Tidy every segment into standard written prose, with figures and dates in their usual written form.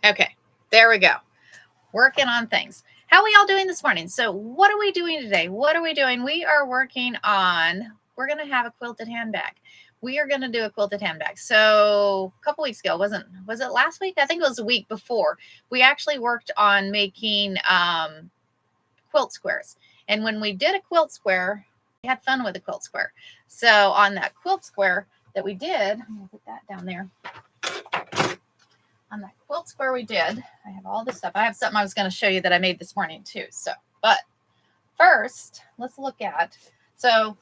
Okay, there we go. Working on things. How are we all doing this morning? So what are we doing today? What are we doing? We are working on, we're going to have a quilted handbag. We are going to do a quilted handbag. So a couple weeks ago, was it last week? I think it was a week before. We actually worked on making quilt squares. And when we did a quilt square, we had fun with a quilt square. So on that quilt square that we did, I'm going to put that down there. On that quilt square we did, I have all this stuff. I have something I was going to show you that I made this morning too. So, but first, let's look at, so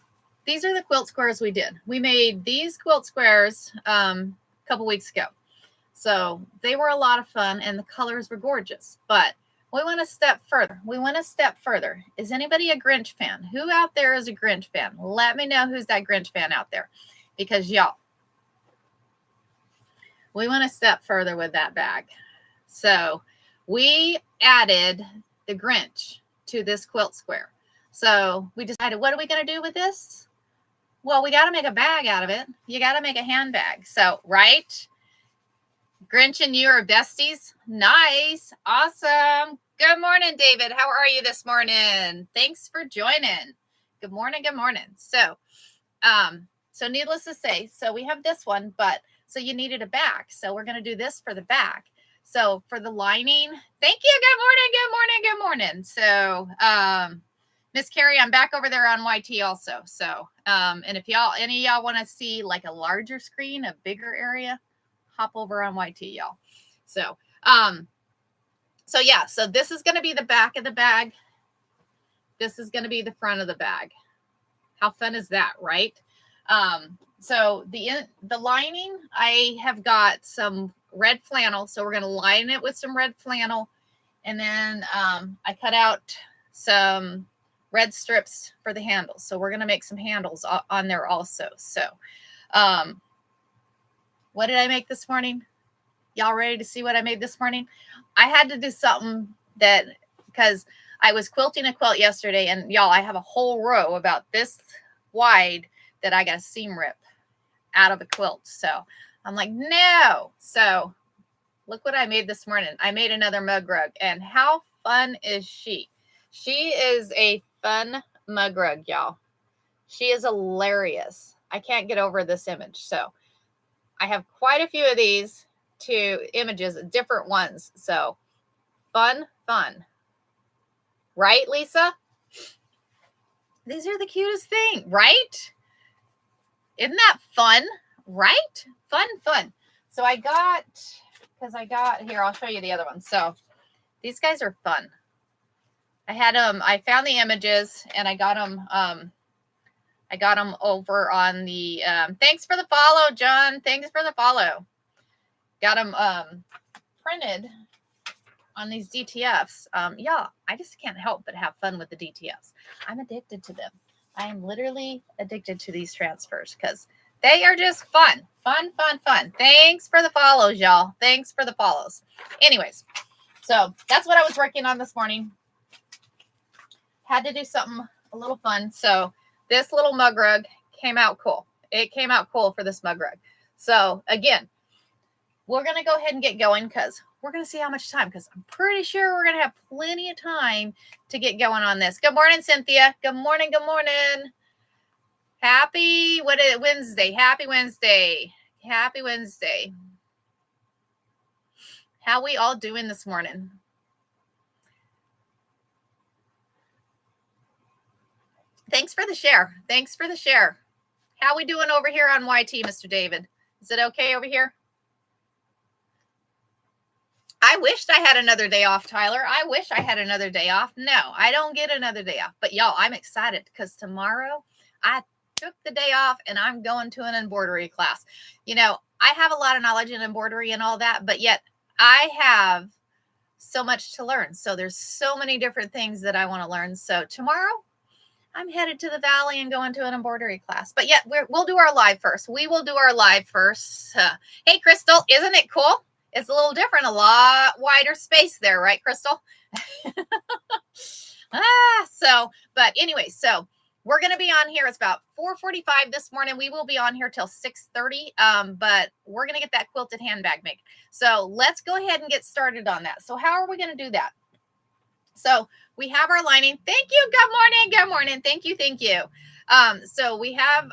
these are the quilt squares we did. We made these quilt squares a couple weeks ago. So they were a lot of fun and the colors were gorgeous, but we went a step further. Is anybody a Grinch fan? Who out there is a Grinch fan? Let me know who's that Grinch fan out there, because y'all, we went a step further with that bag. So we added the Grinch to this quilt square. So we decided, what are we going to do with this? Well, we got to make a bag out of it. You got to make a handbag. So, right? Grinch and you are besties. Nice. Awesome. Good morning, David. How are you this morning? Thanks for joining. Good morning. Good morning. So needless to say, so we have this one, but so you needed a back. So we're going to do this for the back. So for the lining, thank you. Good morning. So, Miss Carrie, I'm back over there on YT also. So, and if any of y'all want to see like a larger screen, a bigger area, hop over on YT, y'all. So, yeah, so this is going to be the back of the bag. This is going to be the front of the bag. How fun is that, right? So the lining, I have got some red flannel. So we're going to line it with some red flannel. And then, I cut out some red strips for the handles. So we're going to make some handles on there also. So, what did I make this morning? Y'all ready to see what I made this morning? I had to do something that, because I was quilting a quilt yesterday, and y'all, I have a whole row about this wide that I got a seam rip out of a quilt. So I'm like, no. So look what I made this morning. I made another mug rug. And how fun is she? She is a fun mug rug, y'all. She is hilarious. I can't get over this image. So I have quite a few of these images, different ones. So fun. Right, Lisa? These are the cutest thing, right? Isn't that fun? Right? Fun. So here, I'll show you the other one. So these guys are fun. I found the images and I got them over on the, thanks for the follow, John. Thanks for the follow. Got them printed on these DTFs. Yeah, I just can't help but have fun with the DTFs. I'm addicted to them. I am literally addicted to these transfers because they are just fun. Thanks for the follows, y'all. Thanks for the follows. Anyways, so that's what I was working on this morning. Had to do something a little fun. So this little mug rug came out cool. It came out cool for this mug rug. So again, we're going to go ahead and get going because we're going to see how much time, because I'm pretty sure we're going to have plenty of time to get going on this. Good morning, Cynthia. Good morning. Wednesday. Happy Wednesday. How we all doing this morning? Thanks for the share. How we doing over here on YT, Mr. David? Is it okay over here? I wished I had another day off, Tyler. I wish I had another day off. No, I don't get another day off. But y'all, I'm excited because tomorrow I took the day off and I'm going to an embroidery class. You know, I have a lot of knowledge in embroidery and all that, but yet I have so much to learn. So there's so many different things that I want to learn. So tomorrow I'm headed to the valley and going to an embroidery class. But yet we'll do our live first. We will do our live first. Hey, Crystal, isn't it cool? It's a little different, a lot wider space there, right, Crystal? But anyway, so we're going to be on here. It's about 4:45 this morning. We will be on here till 6:30. But we're going to get that quilted handbag made. So let's go ahead and get started on that. So how are we going to do that? So we have our lining. Thank you. Good morning. Good morning. Thank you. Thank you. So we have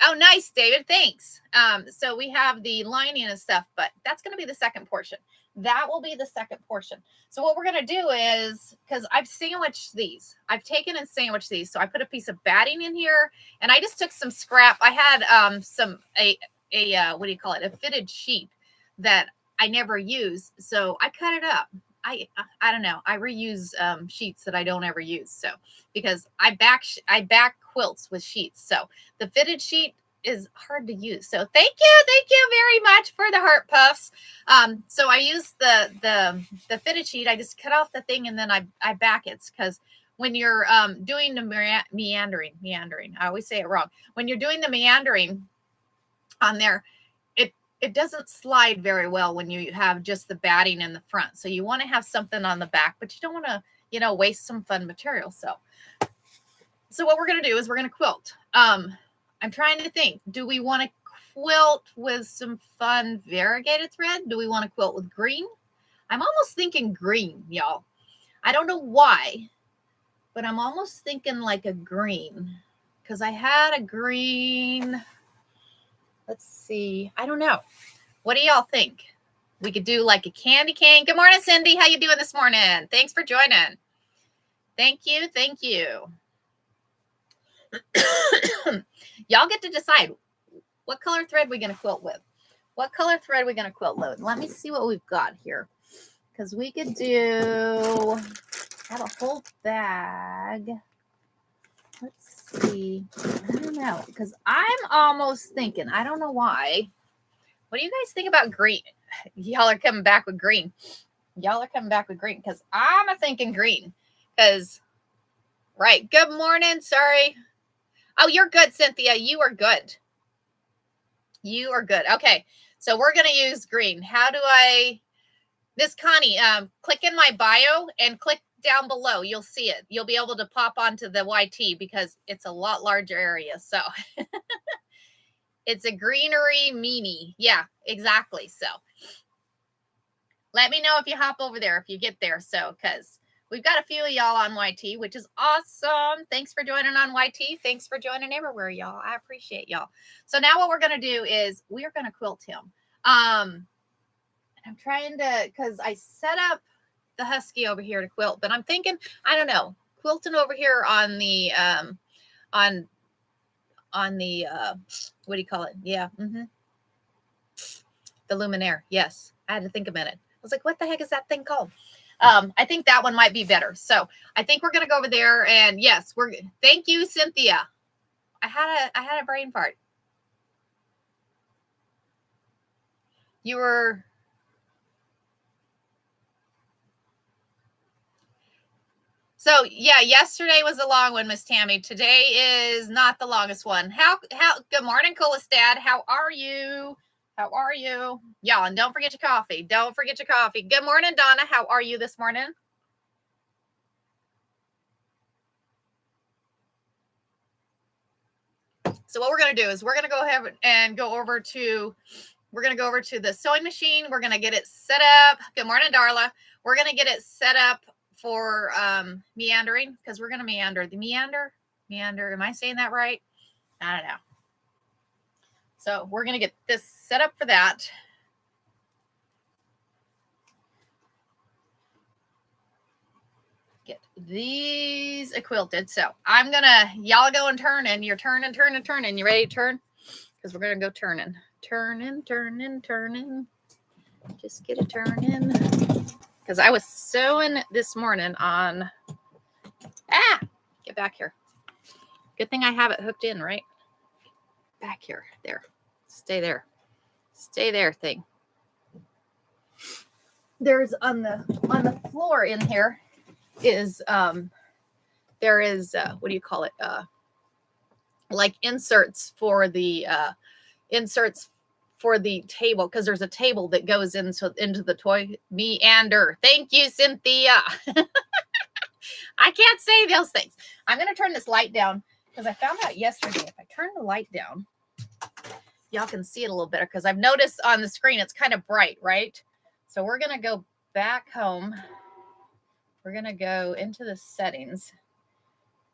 oh, nice, David. Thanks. So we have the lining and stuff, but that's going to be the second portion. That will be the second portion. So what we're going to do is, because I've sandwiched these, I've taken and sandwiched these. So I put a piece of batting in here, and I just took some scrap. I had what do you call it? A fitted sheet that I never use. So I cut it up. I don't know. I reuse sheets that I don't ever use. So because I back quilts with sheets. So the fitted sheet is hard to use. So thank you very much for the heart puffs. So I use the fitted sheet. I just cut off the thing and then I back it, because when you're doing the meandering, I always say it wrong. When you're doing the meandering on there, it doesn't slide very well when you have just the batting in the front. So you want to have something on the back, but you don't want to, waste some fun material. So what we're going to do is we're going to quilt. I'm trying to think, do we want to quilt with some fun variegated thread? Do we want to quilt with green? I'm almost thinking green, y'all. I don't know why, but I'm almost thinking like a green, because I had a green. Let's see. I don't know. What do y'all think? We could do like a candy cane. Good morning, Cindy. How you doing this morning? Thanks for joining. Thank you. Thank you. Y'all get to decide what color thread we're going to quilt with. What color thread we're going to quilt with. Let me see what we've got here. Because we could have a whole bag. Let's see. I don't know. Because I'm almost thinking, I don't know why. What do you guys think about green? Y'all are coming back with green. Y'all are coming back with green, because I'm thinking green. Because, right. Good morning. Sorry. Oh, you're good, Cynthia. You are good. You are good. Okay. So we're going to use green. How do Miss Connie, click in my bio and click down below. You'll see it. You'll be able to pop onto the YT, because it's a lot larger area. So it's a greenery meanie. Yeah, exactly. So let me know if you hop over there, if you get there. So, because we've got a few of y'all on YT, which is awesome. Thanks for joining on YT. Thanks for joining everywhere, y'all. I appreciate y'all. So now what we're going to do is we are going to quilt him. I'm trying to, because I set up the husky over here to quilt, but I'm thinking, I don't know, quilting over here on the, what do you call it? Yeah. The luminaire. Yes. I had to think a minute. I was like, what the heck is that thing called? I think that one might be better. So I think we're going to go over there, and yes, thank you, Cynthia. I had a brain fart. You were, so yeah, yesterday was a long one, Miss Tammy. Today is not the longest one. Good morning, coolest dad. How are you? How are you? Y'all, and don't forget your coffee. Don't forget your coffee. Good morning, Donna. How are you this morning? So what we're going to do is we're going to go ahead and go over to the sewing machine. We're going to get it set up. Good morning, Darla. We're going to get it set up for meandering, because we're going to meander. Meander. Am I saying that right? I don't know. So we're going to get this set up for that. Get these quilted. So I'm going to, y'all go and turn, and you're turning. You ready to turn? Because we're going to go turning. Turning. Just get a turning. Because I was sewing this morning on, get back here. Good thing I have it hooked in, right? Back here. There. Stay there thing. There's on the floor in here is there is what do you call it? Like inserts for the table, because there's a table that goes into the toy meander. Thank you, Cynthia. I can't say those things. I'm going to turn this light down because I found out yesterday if I turn the light down, y'all can see it a little better because I've noticed on the screen it's kind of bright, right? So we're going to go back home. We're going to go into the settings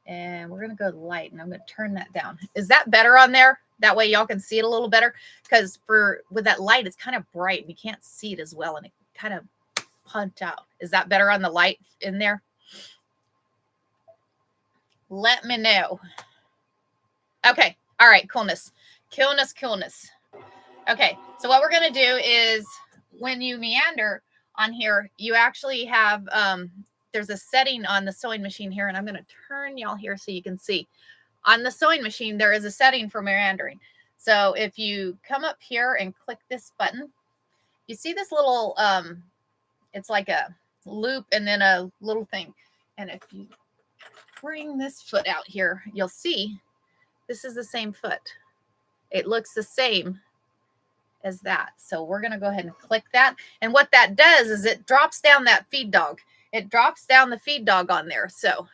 and we're going to go to light and I'm going to turn that down. Is that better on there? That way y'all can see it a little better because with that light, it's kind of bright and you can't see it as well and it kind of punch out. Is that better on the light in there? Let me know. Okay. All right. Coolness. Okay. So what we're going to do is when you meander on here, you actually have, there's a setting on the sewing machine here, and I'm going to turn y'all here so you can see. On the sewing machine, there is a setting for meandering. So if you come up here and click this button, you see this little, it's like a loop and then a little thing. And if you bring this foot out here, you'll see this is the same foot. It looks the same as that. So we're going to go ahead and click that. And what that does is it drops down that feed dog. It drops down the feed dog on there. So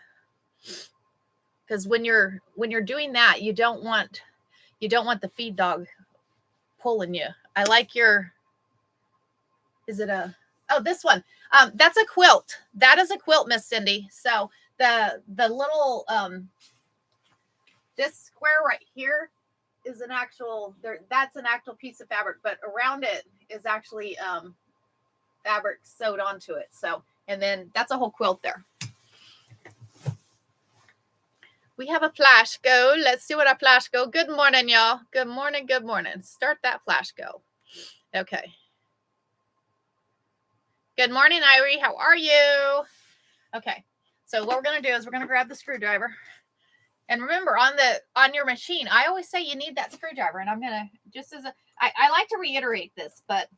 because when you're doing that, you don't want the feed dog pulling you. I like your, is it a, oh, this one. That's a quilt. That is a quilt, Miss Cindy. So the little, this square right here is an actual, that's an actual piece of fabric, but around it is actually fabric sewed onto it. So, and then that's a whole quilt there. We have a flash go. Let's see what our flash go. Good morning, y'all. Good morning. Good morning. Start that flash go. Okay. Good morning, Irie. How are you? Okay. So what we're going to do is we're going to grab the screwdriver. And remember, on your machine, I always say you need that screwdriver. And I'm going to, just as I like to reiterate this, but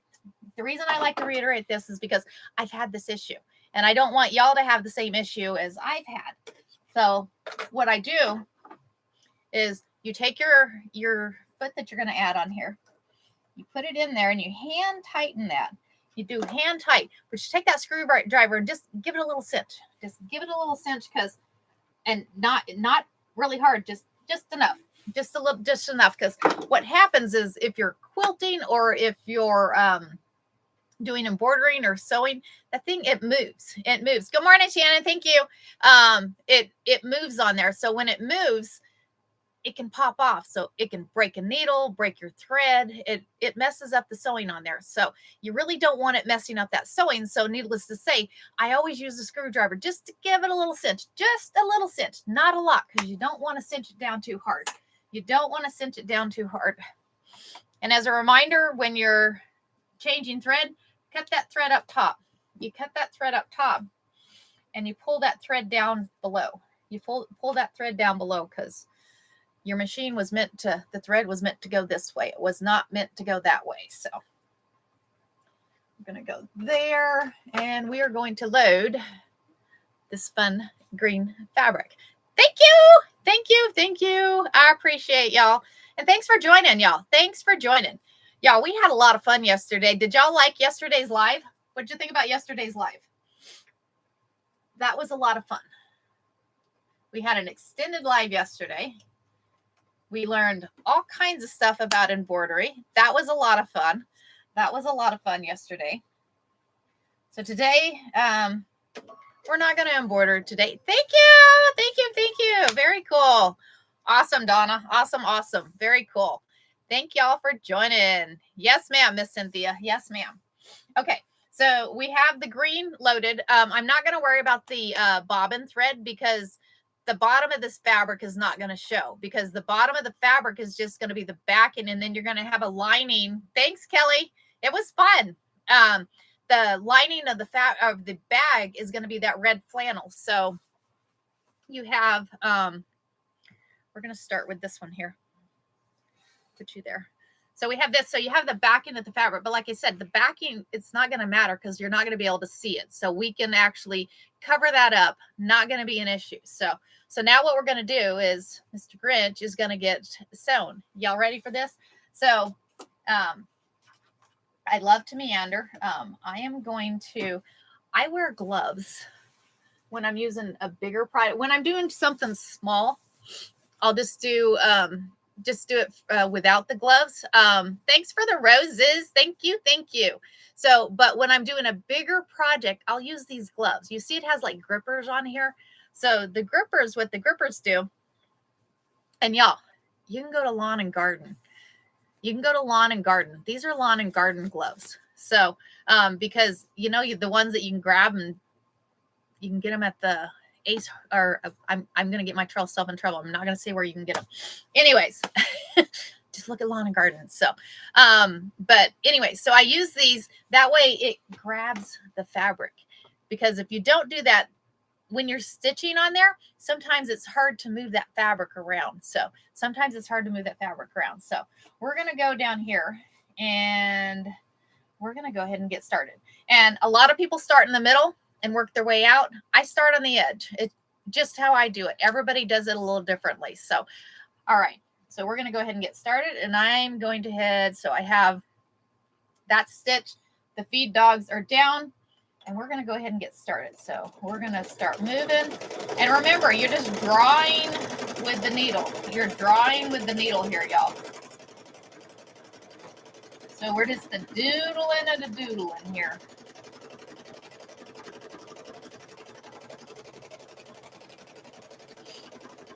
the reason I like to reiterate this is because I've had this issue. And I don't want y'all to have the same issue as I've had. So what I do is you take your foot that you're going to add on here. You put it in there and you hand tighten that. You do hand tight, but you take that screwdriver and just give it a little cinch. Just give it a little cinch and not really hard, just enough. Just enough, because what happens is if you're quilting or if you're doing embroidering or sewing, that thing, it moves. Good morning, Shannon. Thank you. It moves on there. So when it moves, it can pop off. So it can break a needle, break your thread. It messes up the sewing on there. So you really don't want it messing up that sewing. So needless to say, I always use a screwdriver just to give it a little cinch, just a little cinch, not a lot, because you don't want to cinch it down too hard. You don't want to cinch it down too hard. And as a reminder, when you're changing thread, cut that thread up top. You cut that thread up top and you pull that thread down below. You pull that thread down below because your machine was the thread was meant to go this way. It was not meant to go that way. So I'm going to go there and we are going to load this fun green fabric. Thank you. Thank you. Thank you. I appreciate y'all. And thanks for joining, y'all. Thanks for joining. Y'all, we had a lot of fun yesterday. Did y'all like yesterday's live? What did you think about yesterday's live? That was a lot of fun. We had an extended live yesterday. We learned all kinds of stuff about embroidery. That was a lot of fun. That was a lot of fun yesterday. So today, we're not going to embroider today. Thank you. Thank you. Thank you. Very cool. Awesome, Donna. Awesome. Awesome. Very cool. Thank y'all for joining. Yes, ma'am, Miss Cynthia. Yes, ma'am. Okay. So we have the green loaded. I'm not going to worry about the bobbin thread because the bottom of this fabric is not going to show, because the bottom of the fabric is just going to be the backing, and then you're going to have a lining. Thanks, Kelly. It was fun. The lining of the bag is going to be that red flannel. So you have, we're going to start with this one here. Put you there. So we have this. So you have the backing of the fabric, but like I said, the backing, it's not going to matter because you're not going to be able to see it. So we can actually cover that up. Not going to be an issue. So now what we're going to do is Mr. Grinch is going to get sewn. Y'all ready for this? So, I love to meander. I wear gloves when I'm using a bigger product. When I'm doing something small, I'll just do it without the gloves. Thanks for the roses. Thank you. Thank you. So, but when I'm doing a bigger project, I'll use these gloves. You see it has like grippers on here. So the grippers, what the grippers do, and y'all, you can go to Lawn and Garden. You can go to Lawn and Garden. These are Lawn and Garden gloves. So, because you know, the ones that you can grab and you can get them at the Ace, or I'm going to get myself in trouble. I'm not going to say where you can get them. Anyways, just look at Lawn and Garden. So, but anyway, so I use these that way. It grabs the fabric, because if you don't do that, when you're stitching on there, sometimes it's hard to move that fabric around. So we're going to go down here and we're going to go ahead and get started. And a lot of people start in the middle and work their way out. I start on the edge. It's just how I do it. Everybody does it a little differently. So, all right. So we're going to go ahead and get started, and I'm going to head. So I have that stitch. The feed dogs are down, and we're going to go ahead and get started. So we're going to start moving. And remember, you're just drawing with the needle. You're drawing with the needle here, y'all. So we're just the doodling and the doodling here.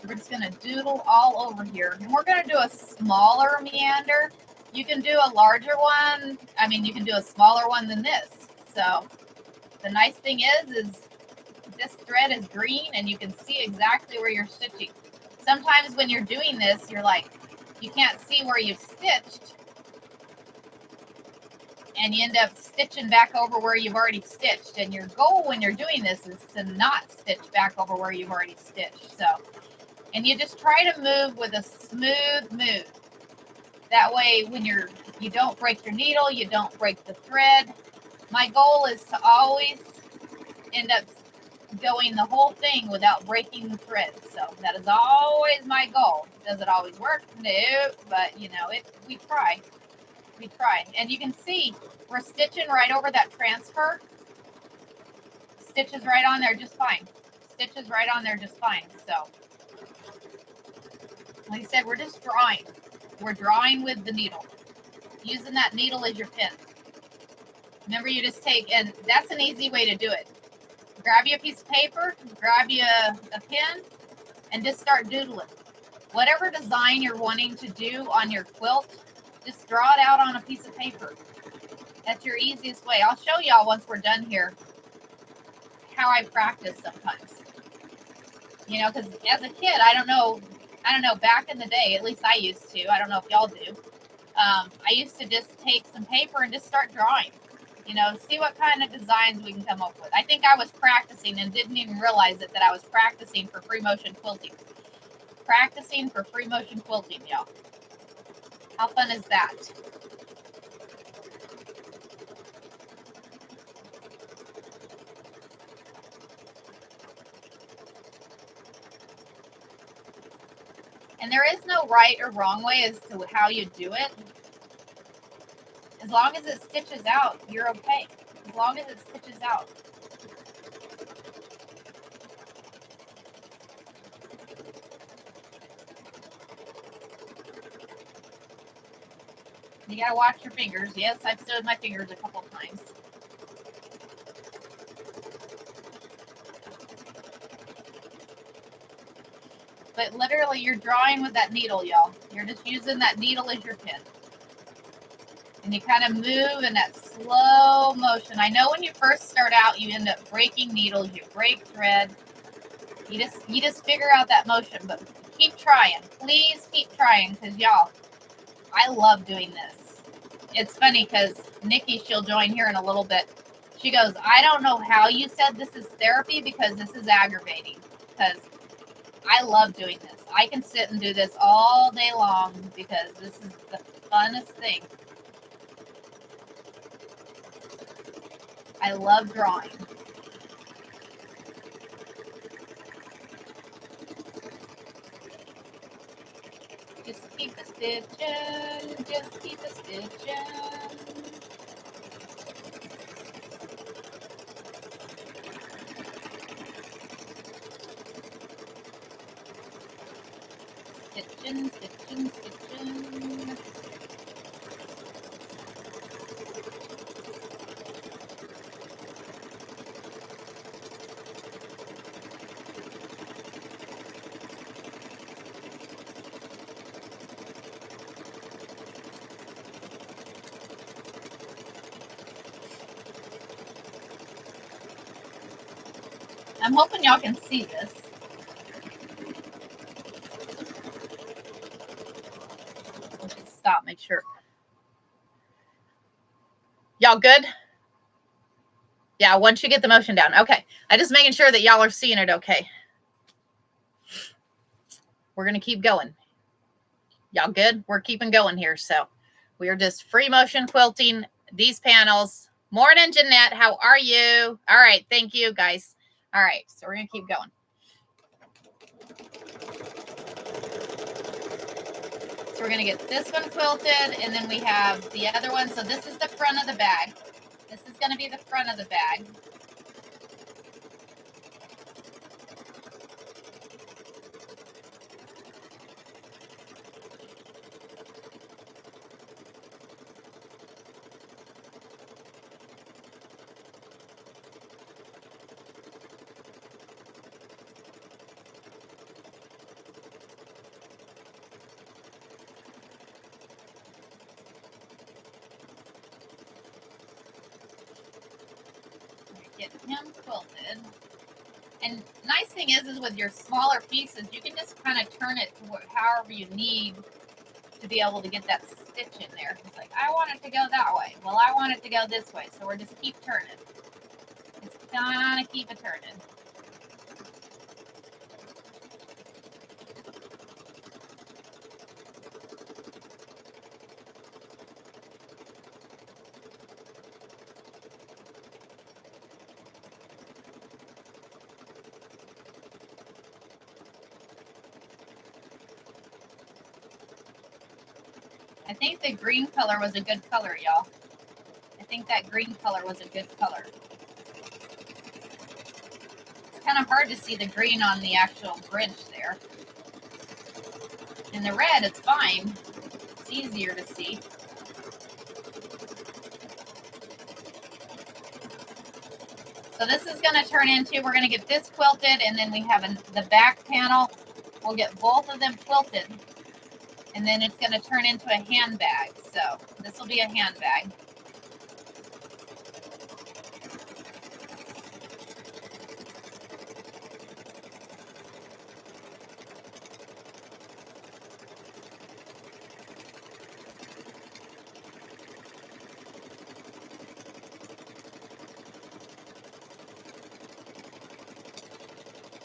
We're just going to doodle all over here. And we're going to do a smaller meander. You can do a larger one. I mean, you can do a smaller one than this. So the nice thing is this thread is green and you can see exactly where you're stitching. Sometimes when you're doing this, you're like, you can't see where you've stitched. And you end up stitching back over where you've already stitched. And your goal when you're doing this is to not stitch back over where you've already stitched. So, and you just try to move with a smooth move. That way, when you don't break your needle, you don't break the thread. My goal is to always end up going the whole thing without breaking the thread. So that is always my goal. Does it always work? No, but you know, we try. We try. And you can see we're stitching right over that transfer. Stitches right on there just fine. Stitches right on there just fine. So, like I said, we're just drawing. We're drawing with the needle. Using that needle as your pin. Remember, you just take, and that's an easy way to do it. Grab you a piece of paper, grab you a pen, and just start doodling. Whatever design you're wanting to do on your quilt, just draw it out on a piece of paper. That's your easiest way. I'll show y'all once we're done here how I practice sometimes. You know, because as a kid, I don't know, back in the day, at least I used to. I don't know if y'all do. I used to just take some paper and just start drawing. You know, see what kind of designs we can come up with. I think I was practicing and didn't even realize it, that I was practicing for free motion quilting. Practicing for free motion quilting, y'all. How fun is that? And there is no right or wrong way as to how you do it. As long as it stitches out, you're okay. As long as it stitches out. You gotta watch your fingers. Yes, I've sewed my fingers a couple of times. But literally, you're drawing with that needle, y'all. You're just using that needle as your pin. And you kind of move in that slow motion. I know when you first start out, you end up breaking needles, you break thread. You just figure out that motion, but keep trying. Please keep trying, because y'all, I love doing this. It's funny because Nikki, she'll join here in a little bit. She goes, I don't know how you said this is therapy, because this is aggravating. Because I love doing this. I can sit and do this all day long because this is the funnest thing. I love drawing. Just keep a stitching, just keep a stitching. Stitching, stitching, stitching. I'm hoping y'all can see this. Let's just stop, make sure. Y'all good? Yeah, once you get the motion down. Okay. I'm just making sure that y'all are seeing it okay. We're going to keep going. Y'all good? We're keeping going here. So we are just free motion quilting these panels. Morning, Jeanette. How are you? All right. Thank you, guys. All right. So we're going to keep going. So we're going to get this one quilted, and then we have the other one. So this is the front of the bag. This is going to be the front of the bag. Get him quilted. And nice thing is with your smaller pieces, you can just kind of turn it to however you need to be able to get that stitch in there. It's like, I want it to go that way. Well, I want it to go this way. So we're just keep turning. Just kind of keep it turning. I think the green color was a good color, y'all. I think that green color was a good color. It's kind of hard to see the green on the actual Grinch there. In the red, it's fine. It's easier to see. So this is going to turn into, we're going to get this quilted, and then we have the back panel. We'll get both of them quilted. And then it's going to turn into a handbag. So this will be a handbag.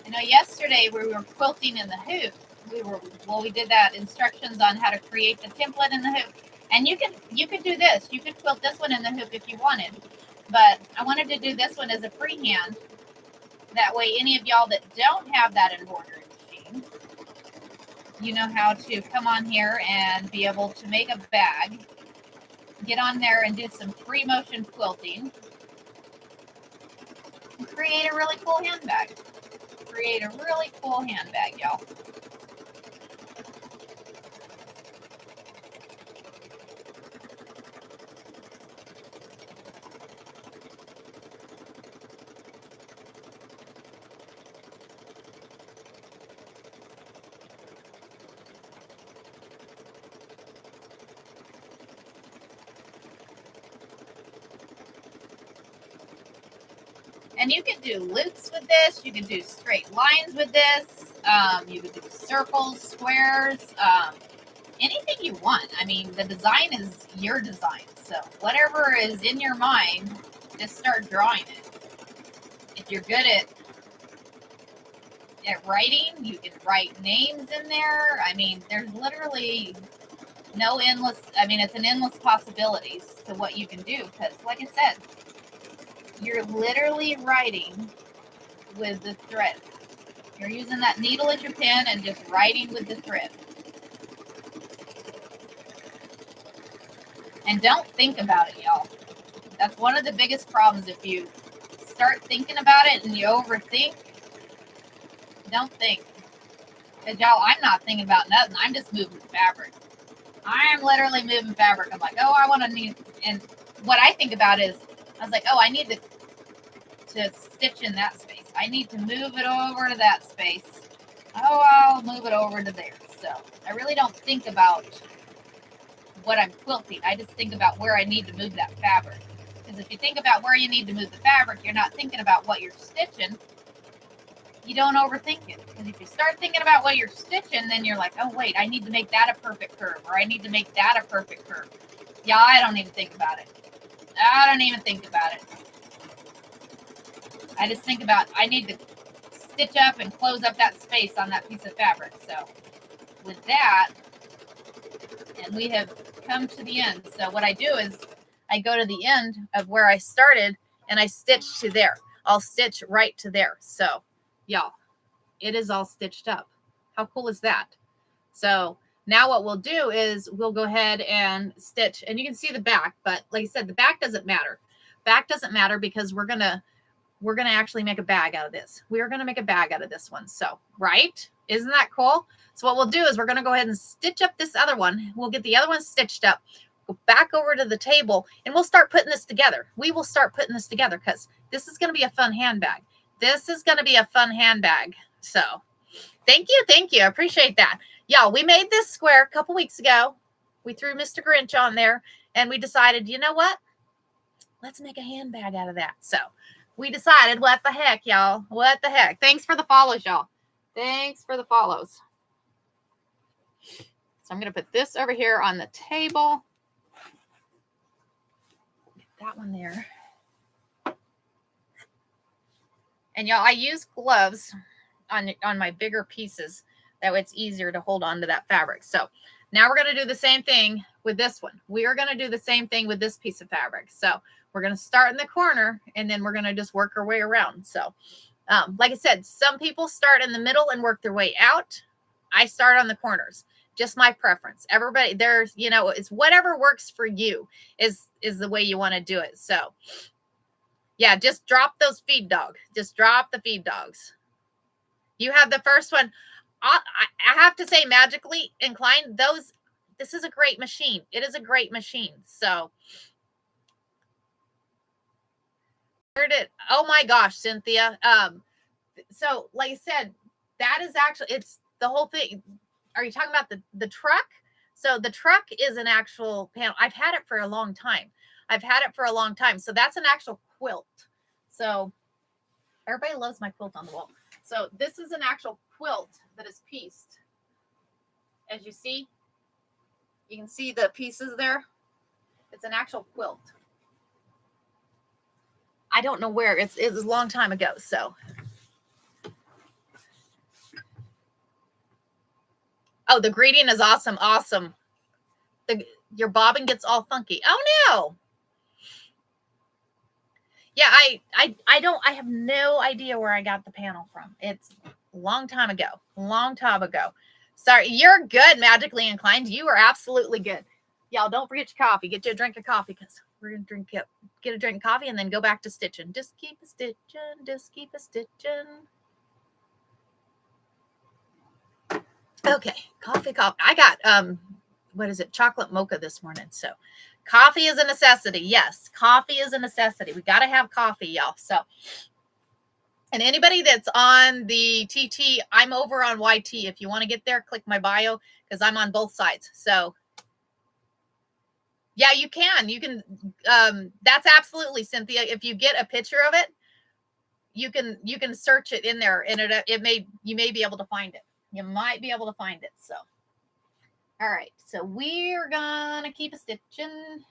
I know yesterday we were quilting in the hoop. We did that instructions on how to create the template in the hoop. And you could do this. You could quilt this one in the hoop if you wanted. But I wanted to do this one as a freehand. That way any of y'all that don't have that embroidery machine, you know how to come on here and be able to make a bag. Get on there and do some free motion quilting. And create a really cool handbag. Create a really cool handbag, y'all. And you can do loops with this. You can do straight lines with this. You can do circles, squares, anything you want. I mean, the design is your design. So whatever is in your mind, just start drawing it. If you're good at writing, you can write names in there. I mean, there's literally no endless, I mean, it's an endless possibilities to what you can do. Because like I said, you're literally writing with the thread. You're using that needle as your pen and just writing with the thread. And don't think about it, y'all. That's one of the biggest problems. If you start thinking about it and you overthink, don't think. Because y'all, I'm not thinking about nothing. I'm just moving fabric. I am literally moving fabric. I'm like, oh, I want to need, and what I think about is, I was like, oh, I need to stitch in that space. I need to move it over to that space. Oh, I'll move it over to there. So I really don't think about what I'm quilting. I just think about where I need to move that fabric. Because if you think about where you need to move the fabric, you're not thinking about what you're stitching. You don't overthink it. Because if you start thinking about what you're stitching, then you're like, oh, wait, I need to make that a perfect curve, or I need to make that a perfect curve. Yeah, I don't even think about it. I don't even think about it. I just think about, I need to stitch up and close up that space on that piece of fabric. So with that, and we have come to the end. So what I do is I go to the end of where I started and I stitch to there. I'll stitch right to there. So y'all, it is all stitched up. How cool is that? So now what we'll do is we'll go ahead and stitch, and you can see the back, but like I said, the back doesn't matter. Back doesn't matter because we're going to actually make a bag out of this. We're going to make a bag out of this one. So, right? Isn't that cool? So what we'll do is we're going to go ahead and stitch up this other one. We'll get the other one stitched up, go back over to the table, and we'll start putting this together. We will start putting this together because this is going to be a fun handbag. This is going to be a fun handbag. So thank you. Thank you. I appreciate that. Y'all, we made this square a couple weeks ago. We threw Mr. Grinch on there, and we decided, you know what? Let's make a handbag out of that. So we decided, what the heck, y'all? What the heck? Thanks for the follows, y'all. Thanks for the follows. So I'm going to put this over here on the table. Get that one there. And y'all, I use gloves on my bigger pieces. That way it's easier to hold on to that fabric. So now we're going to do the same thing with this one. We are going to do the same thing with this piece of fabric. So we're going to start in the corner and then we're going to just work our way around. So like I said, some people start in the middle and work their way out. I start on the corners. Just my preference. Everybody, there's, you know, it's whatever works for you is the way you want to do it. So yeah, just drop those feed dogs. Just drop the feed dogs. You have the first one. I have to say, Magically Inclined, this is a great machine. It is a great machine. So oh my gosh, Cynthia. So like I said, that is actually, it's the whole thing. Are you talking about the truck? So the truck is an actual panel. I've had it for a long time. So that's an actual quilt. So everybody loves my quilt on the wall. So this is an actual quilt that is pieced. As you see, you can see the pieces there. It's an actual quilt. I don't know where. It was a long time ago. So, oh, the gradient is awesome. Awesome. Your bobbin gets all funky. Oh no. Yeah, I have no idea where I got the panel from. It's a long time ago. Sorry, you're good, Magically Inclined. You are absolutely good. Y'all, don't forget your coffee. Get you a drink of coffee because we're going to get a drink of coffee and then go back to stitching. Just keep a stitching. Just keep a stitching. Okay, coffee. I got, what is it? Chocolate mocha this morning. So coffee is a necessity. Yes, coffee is a necessity. We got to have coffee, y'all. So, and anybody that's on the TT, I'm over on YT. If you want to get there, click my bio because I'm on both sides. So yeah, you can. That's absolutely, Cynthia. If you get a picture of it, you can search it in there and you may be able to find it. You might be able to find it. So, all right. So we're going to keep a stitching.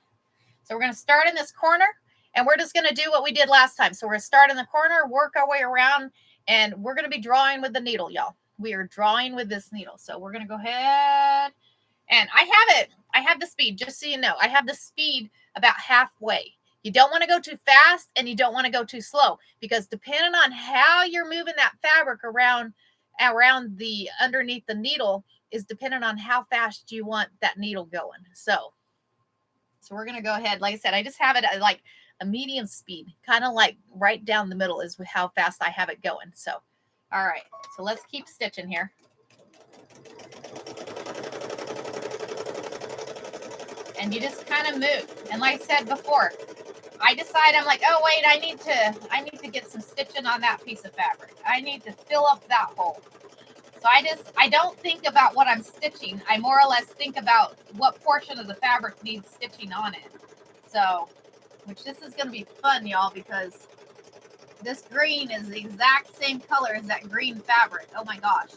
So we're going to start in this corner and we're just going to do what we did last time. So we're going to start in the corner, work our way around, and we're going to be drawing with the needle, y'all. We are drawing with this needle. So we're going to go ahead and I have the speed, just so you know, I have the speed about halfway. You don't want to go too fast and you don't want to go too slow because depending on how you're moving that fabric around the underneath the needle is dependent on how fast you want that needle going. So we're going to go ahead. Like I said, I just have it at like a medium speed, kind of like right down the middle is how fast I have it going. So, all right. So let's keep stitching here. and you just kind of move. And like I said before, I decide, I'm like, oh wait, I need to get some stitching on that piece of fabric. I need to fill up that hole. So I don't think about what I'm stitching. I more or less think about what portion of the fabric needs stitching on it. So, which this is going to be fun, y'all, because this green is the exact same color as that green fabric. Oh my gosh.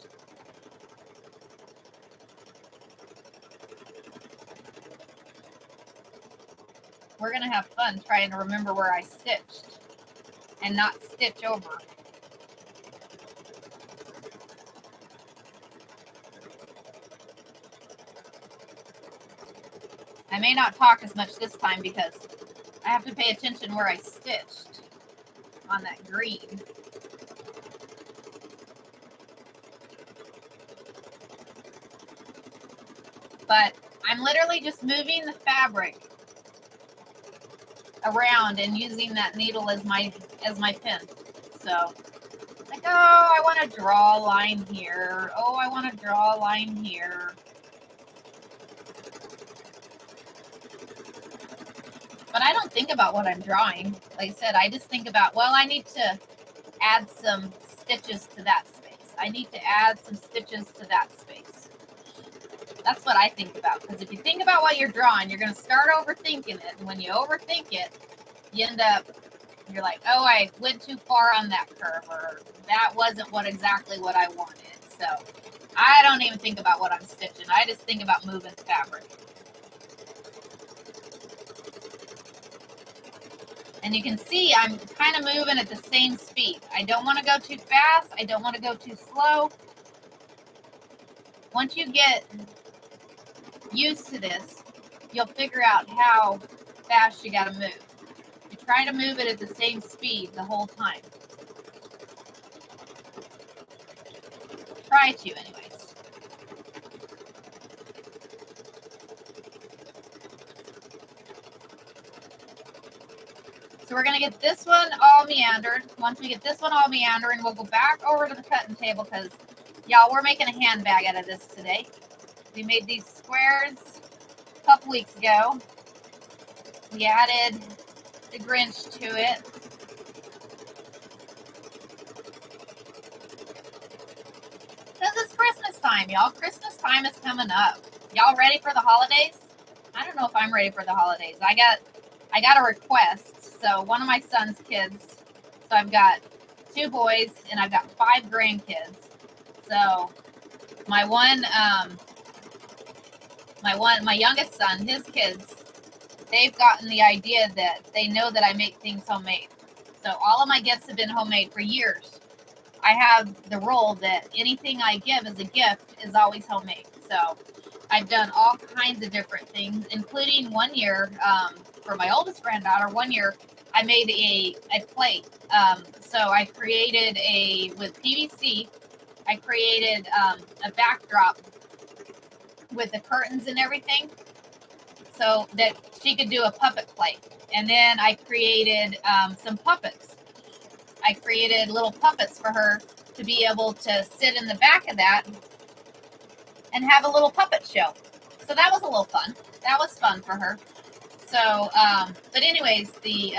We're going to have fun trying to remember where I stitched and not stitch over. I may not talk as much this time because I have to pay attention where I stitched on that green. But I'm literally just moving the fabric around and using that needle as my pin. So like, oh, I want to draw a line here. Oh, I want to draw a line here. But I don't think about what I'm drawing. Like I said, I just think about, well, I need to add some stitches to that space. I need to add some stitches to that space. That's what I think about. Because if you think about what you're drawing, you're going to start overthinking it. And when you overthink it, you end up, you're like, oh, I went too far on that curve, or that wasn't exactly what I wanted. So I don't even think about what I'm stitching. I just think about moving the fabric. And you can see I'm kind of moving at the same speed. I don't want to go too fast. I don't want to go too slow. Once you get used to this, you'll figure out how fast you got to move. You try to move it at the same speed the whole time. Try to, anyways. So we're going to get this one all meandered. Once we get this one all meandered, we'll go back over to the cutting table because, y'all, we're making a handbag out of this today. We made these squares a couple weeks ago. We added the Grinch to it. Because it's Christmas time, y'all. Christmas time is coming up. Y'all ready for the holidays? I don't know if I'm ready for the holidays. I got a request. So one of my son's kids, so I've got 2 boys and I've got 5 grandkids. So my youngest son, his kids, they've gotten the idea that they know that I make things homemade. So all of my gifts have been homemade for years. I have the rule that anything I give as a gift is always homemade. So I've done all kinds of different things, including one year, for my oldest granddaughter, one year I made a plate. So I created with PVC, I created a backdrop with the curtains and everything so that she could do a puppet plate. And then I created some puppets. I created little puppets for her to be able to sit in the back of that and have a little puppet show. So that was a little fun. That was fun for her. So, but anyways, the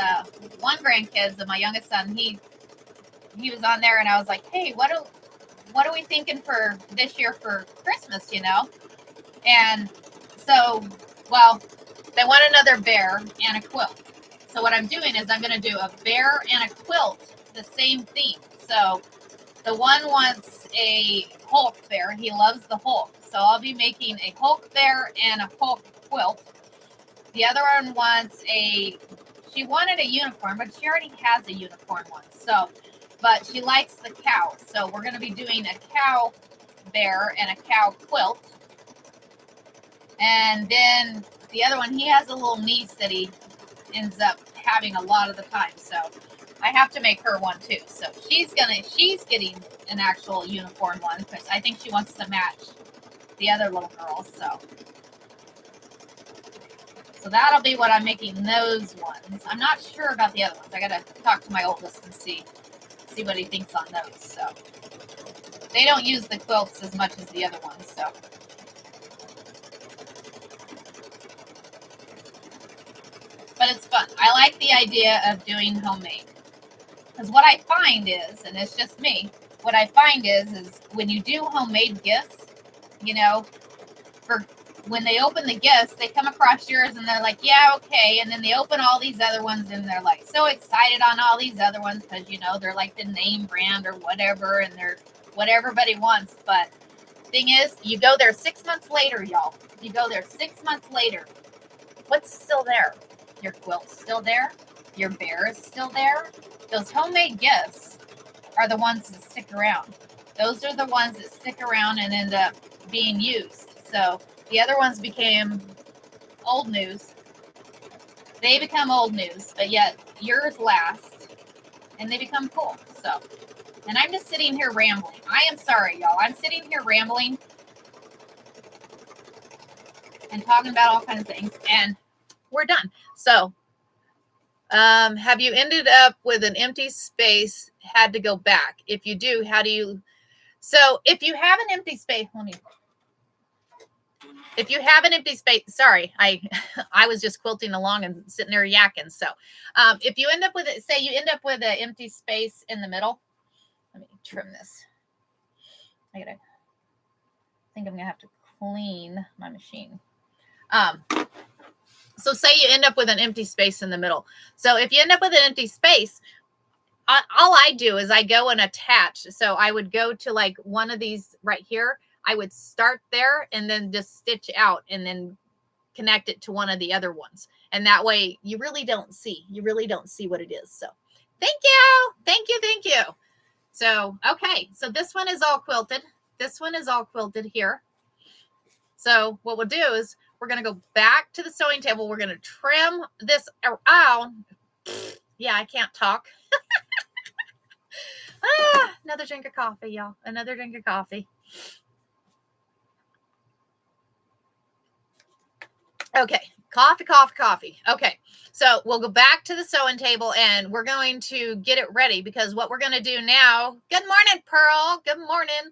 one grandkid of my youngest son, he was on there, and I was like, hey, what are we thinking for this year for Christmas, you know? And so, well, they want another bear and a quilt. So what I'm doing is I'm going to do a bear and a quilt, the same theme. So the one wants a Hulk bear. He loves the Hulk. So I'll be making a Hulk bear and a Hulk quilt. The other one wants she wanted a unicorn, but she already has a unicorn one. So, but she likes the cow. So we're going to be doing a cow bear and a cow quilt. And then the other one, he has a little niece that he ends up having a lot of the time. So I have to make her one too. So she's getting an actual unicorn one because I think she wants to match the other little girls. So that'll be what I'm making those ones. I'm not sure about the other ones. I gotta talk to my oldest and see what he thinks on those. So they don't use the quilts as much as the other ones. So but it's fun. I like the idea of doing homemade. Because what I find is, and it's just me, what I find is when you do homemade gifts, you know, for when they open the gifts, they come across yours and they're like, yeah, okay. And then they open all these other ones and they're like so excited on all these other ones because, you know, they're like the name brand or whatever and they're what everybody wants. But thing is, you go there 6 months later, y'all. You go there 6 months later. What's still there? Your quilt's still there. Your bear is still there. Those homemade gifts are the ones that stick around. Those are the ones that stick around and end up being used. So the other ones became old news. They become old news, but yet yours last and they become cool. So, and I'm just sitting here rambling. I am sorry, y'all. I'm sitting here rambling and talking about all kinds of things, and we're done. So, have you ended up with an empty space, had to go back? If you do, how do you? So, if you have an empty space, if you have an empty space, sorry, I was just quilting along and sitting there yakking. So, if you end up with it, say you end up with an empty space in the middle. Let me trim this. I think I'm gonna have to clean my machine. So say you end up with an empty space in the middle. So if you end up with an empty space, all I do is I go and attach. So I would go to like one of these right here. I would start there and then just stitch out and then connect it to one of the other ones. And that way you really don't see what it is. So thank you. Thank you. Thank you. So, okay. So this one is all quilted. This one is all quilted here. So what we'll do is we're going to go back to the sewing table. We're going to trim this out. Yeah, I can't talk. Another drink of coffee, y'all. Another drink of coffee. Okay. Coffee. Okay. So we'll go back to the sewing table and we're going to get it ready because what we're going to do now, good morning, Pearl. Good morning.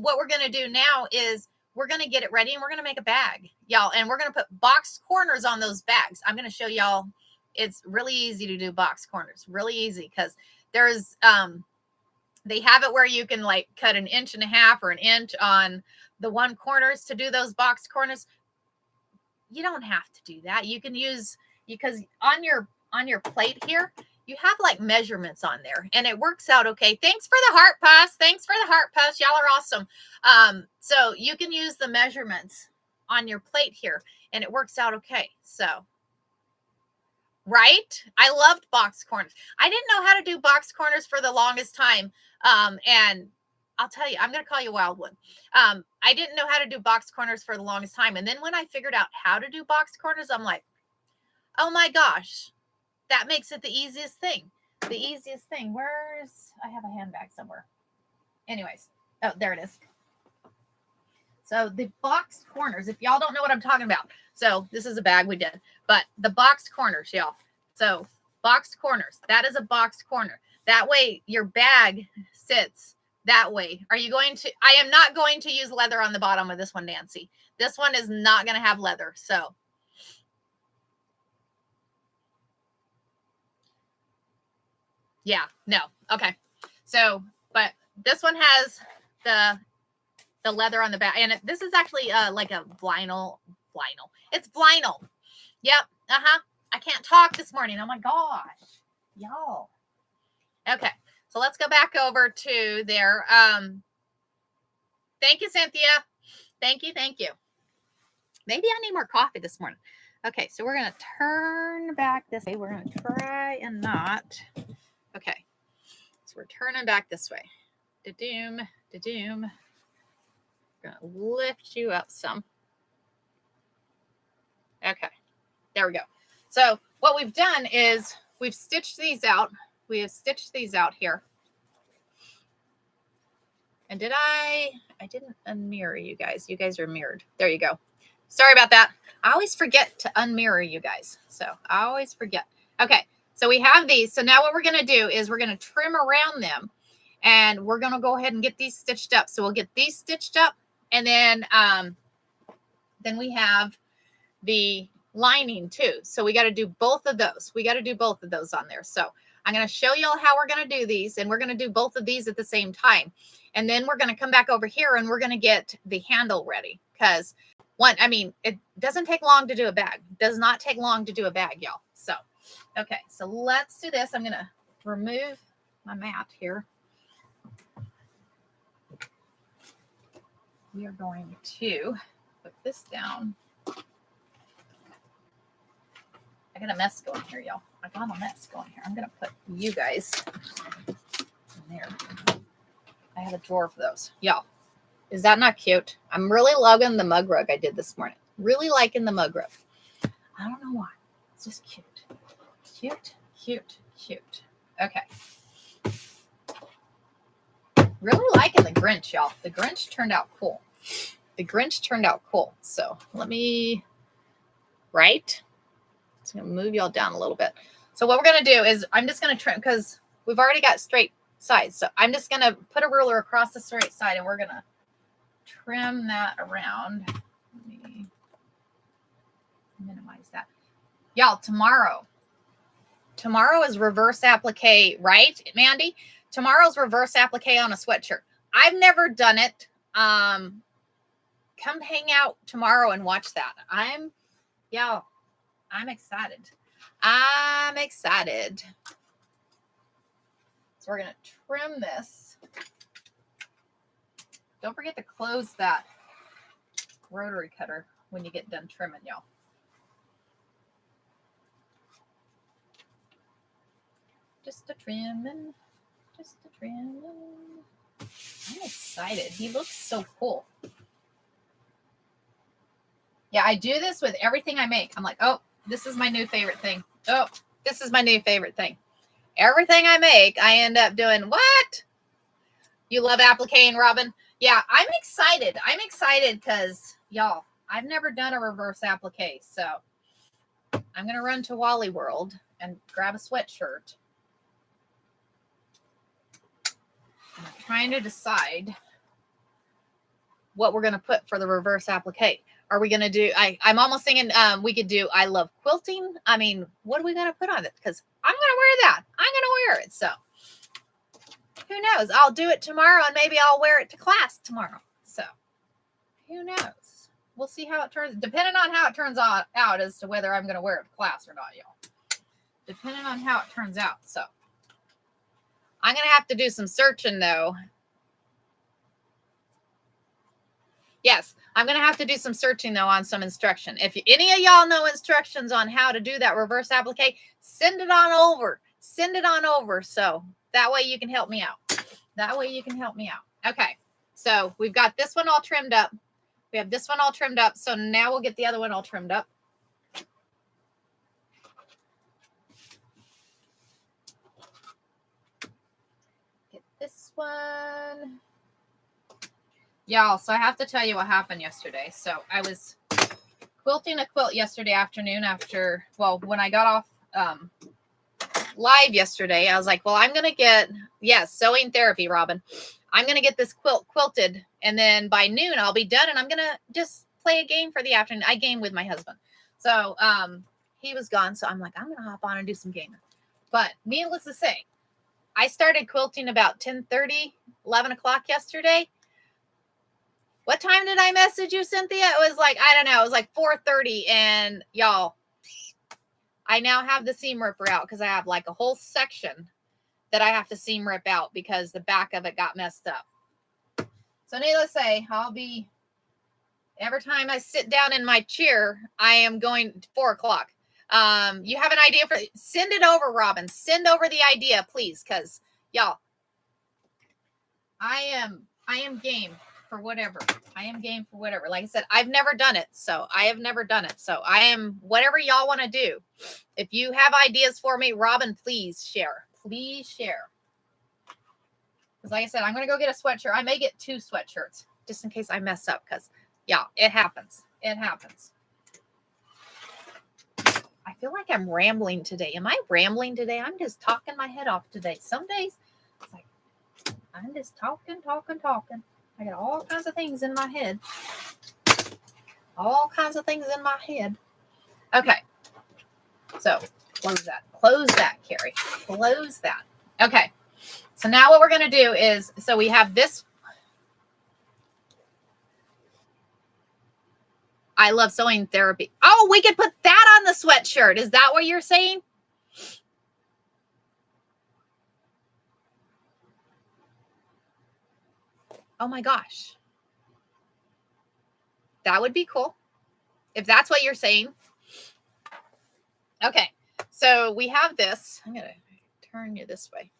What we're going to do now is we're going to get it ready and we're going to make a bag, y'all. And we're going to put box corners on those bags. I'm going to show y'all. It's really easy to do box corners. Really easy because there's, they have it where you can like cut 1.5 inches or 1 inch on the one corners to do those box corners. You don't have to do that. You can use, because on your plate here, you have like measurements on there and it works out okay. Thanks for the heart pass. Thanks for the heart pass. Y'all are awesome. So you can use the measurements on your plate here and it works out okay. So, right? I loved box corners. I didn't know how to do box corners for the longest time. And I'll tell you, I'm going to call you Wild One. I didn't know how to do box corners for the longest time. And then when I figured out how to do box corners, I'm like, oh my gosh, that makes it the easiest thing. The easiest thing. I have a handbag somewhere. Anyways. Oh, there it is. So the box corners, if y'all don't know what I'm talking about. So this is a bag we did, but the box corners, y'all. So box corners, that is a box corner. That way your bag sits that way. Are you going to, I am not going to use leather on the bottom of this one, Nancy. This one is not going to have leather. So yeah, no. Okay. So, but this one has the leather on the back. And this is actually like a vinyl. It's vinyl. Yep. Uh-huh. I can't talk this morning. Oh my gosh. Y'all. Okay. So let's go back over to there. Thank you, Cynthia. Thank you. Maybe I need more coffee this morning. Okay. So we're going to turn back this way. We're going to try and not. Okay. So we're turning back this way. Da-doom. Going to lift you up some. Okay, there we go. So what we've done is we've stitched these out. We have stitched these out here. And I didn't unmirror you guys. You guys are mirrored. There you go. Sorry about that. I always forget to unmirror you guys. So I always forget. Okay, so we have these. So now what we're going to do is we're going to trim around them. And we're going to go ahead and get these stitched up. So we'll get these stitched up. And then we have the lining too. So we got to do both of those. We got to do both of those on there. So I'm going to show y'all how we're going to do these, and we're going to do both of these at the same time. And then we're going to come back over here and we're going to get the handle ready, because it doesn't take long to do a bag. It does not take long to do a bag, y'all. So, okay, so let's do this. I'm going to remove my mat here. We are going to put this down. I got a mess going here, y'all. I got a mess going here. I'm going to put you guys in there. I have a drawer for those. Y'all, is that not cute? I'm really loving the mug rug I did this morning. Really liking the mug rug. I don't know why. It's just cute. Cute, cute, cute. Okay. Really liking the Grinch, y'all. The Grinch turned out cool. The Grinch turned out cool. So let me, right? So I'm going to move y'all down a little bit. So what we're going to do is I'm just going to trim, because we've already got straight sides. So I'm just going to put a ruler across the straight side and we're going to trim that around. Let me minimize that. Y'all, tomorrow is reverse applique, right, Mandy? Tomorrow's reverse applique on a sweatshirt. I've never done it. Come hang out tomorrow and watch that. I'm excited. I'm excited. So we're going to trim this. Don't forget to close that rotary cutter when you get done trimming, y'all. Just a trimming. Just a trimming. I'm excited. He looks so cool. Yeah, I do this with everything I make. I'm like, oh, this is my new favorite thing. Oh, this is my new favorite thing. Everything I make, I end up doing what? You love appliquing, Robin? Yeah, I'm excited. I'm excited because, y'all, I've never done a reverse applique. So I'm going to run to Wally World and grab a sweatshirt. I'm trying to decide what we're going to put for the reverse applique. Are we going to do, I'm almost thinking we could do I love quilting. I mean, what are we going to put on it? Because I'm going to wear that. I'm going to wear it. So who knows? I'll do it tomorrow and maybe I'll wear it to class tomorrow. So who knows? We'll see how it turns, depending on how it turns out as to whether I'm going to wear it to class or not, y'all. Depending on how it turns out. So I'm going to have to do some searching though. Yes, I'm going to have to do some searching, though, on some instruction. If any of y'all know instructions on how to do that reverse applique, send it on over. Send it on over. So that way you can help me out. That way you can help me out. Okay, so we've got this one all trimmed up. We have this one all trimmed up. So now we'll get the other one all trimmed up. Get this one. Y'all, so I have to tell you what happened yesterday. So I was quilting a quilt yesterday afternoon when I got off live yesterday, I was like, well, I'm going to get, sewing therapy, Robin. I'm going to get this quilt quilted. And then by noon, I'll be done. And I'm going to just play a game for the afternoon. I game with my husband. So he was gone. So I'm like, I'm going to hop on and do some gaming. But needless to say, I started quilting about 10:30, 11 o'clock yesterday. What time did I message you, Cynthia? It was like, I don't know. It was like 4:30. And y'all, I now have the seam ripper out because I have like a whole section that I have to seam rip out because the back of it got messed up. So needless to say, every time I sit down in my chair, I am going 4 o'clock. You have an idea send it over, Robin. Send over the idea, please. Because y'all, I am game for whatever. I am game for whatever. Like I said, I've never done it. So I have never done it. So I am whatever y'all want to do. If you have ideas for me, Robin, please share. Please share. Because like I said, I'm going to go get a sweatshirt. I may get 2 sweatshirts just in case I mess up. Because, yeah, it happens. It happens. I feel like I'm rambling today. Am I rambling today? I'm just talking my head off today. Some days, it's like, I'm just talking. I got all kinds of things in my head. All kinds of things in my head. Okay. So close that, Carrie. Close that. Okay. So now what we're going to do is, so we have this. I love sewing therapy. Oh, we could put that on the sweatshirt. Is that what you're saying? Oh my gosh. That would be cool. If that's what you're saying. Okay. So we have this. I'm going to turn you this way.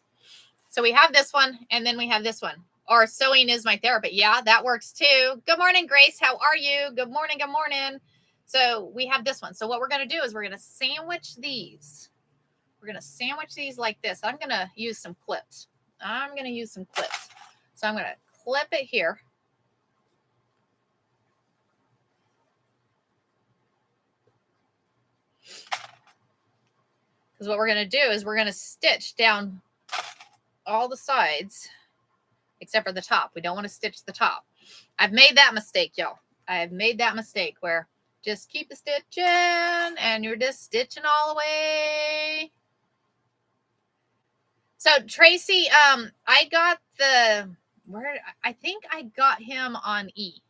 So we have this one, and then we have this one. Or sewing is my therapy. Yeah, that works too. Good morning, Grace. How are you? Good morning. Good morning. So we have this one. So what we're going to do is we're going to sandwich these. We're going to sandwich these like this. I'm going to use some clips. So I'm going to clip it here. Because what we're going to do is we're going to stitch down all the sides except for the top. We don't want to stitch the top. I've made that mistake, y'all. I have made that mistake where just keep the stitching and you're just stitching all the way. So Tracy, I got I think I got him on E.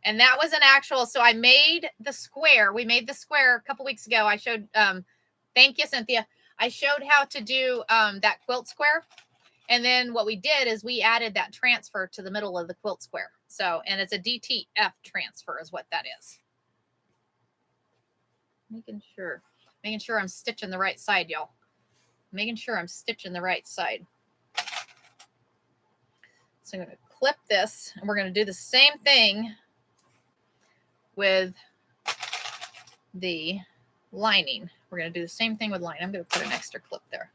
And that was an actual, so I made the square. We made the square a couple weeks ago. I showed, thank you, Cynthia. I showed how to do that quilt square. And then what we did is we added that transfer to the middle of the quilt square. So, and it's a DTF transfer is what that is. Making sure I'm stitching the right side, y'all. Making sure I'm stitching the right side. So I'm going to clip this, and we're going to do the same thing with the lining. We're going to do the same thing with lining. I'm going to put an extra clip there.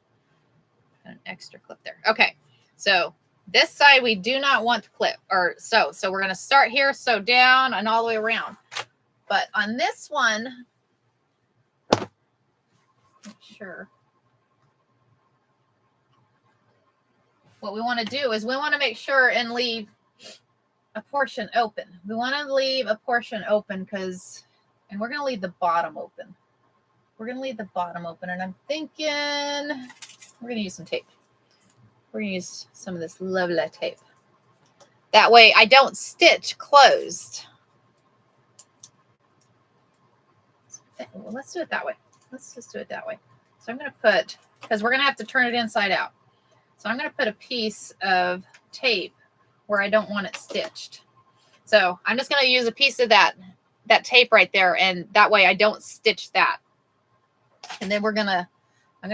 Okay. So this side, we do not want to clip or sew. So we're going to start here, sew down and all the way around. But on this one, sure. What we want to do is we want to make sure and leave a portion open. We want to leave a portion open and we're going to leave the bottom open. And I'm thinking we're going to use some tape. We're going to use some of this lovely tape. That way I don't stitch closed. Well, let's do it that way. Let's just do it that way. So I'm going to put, because we're going to have to turn it inside out. So I'm going to put a piece of tape where I don't want it stitched. So I'm just going to use a piece of that tape right there. And that way I don't stitch that. And then I'm going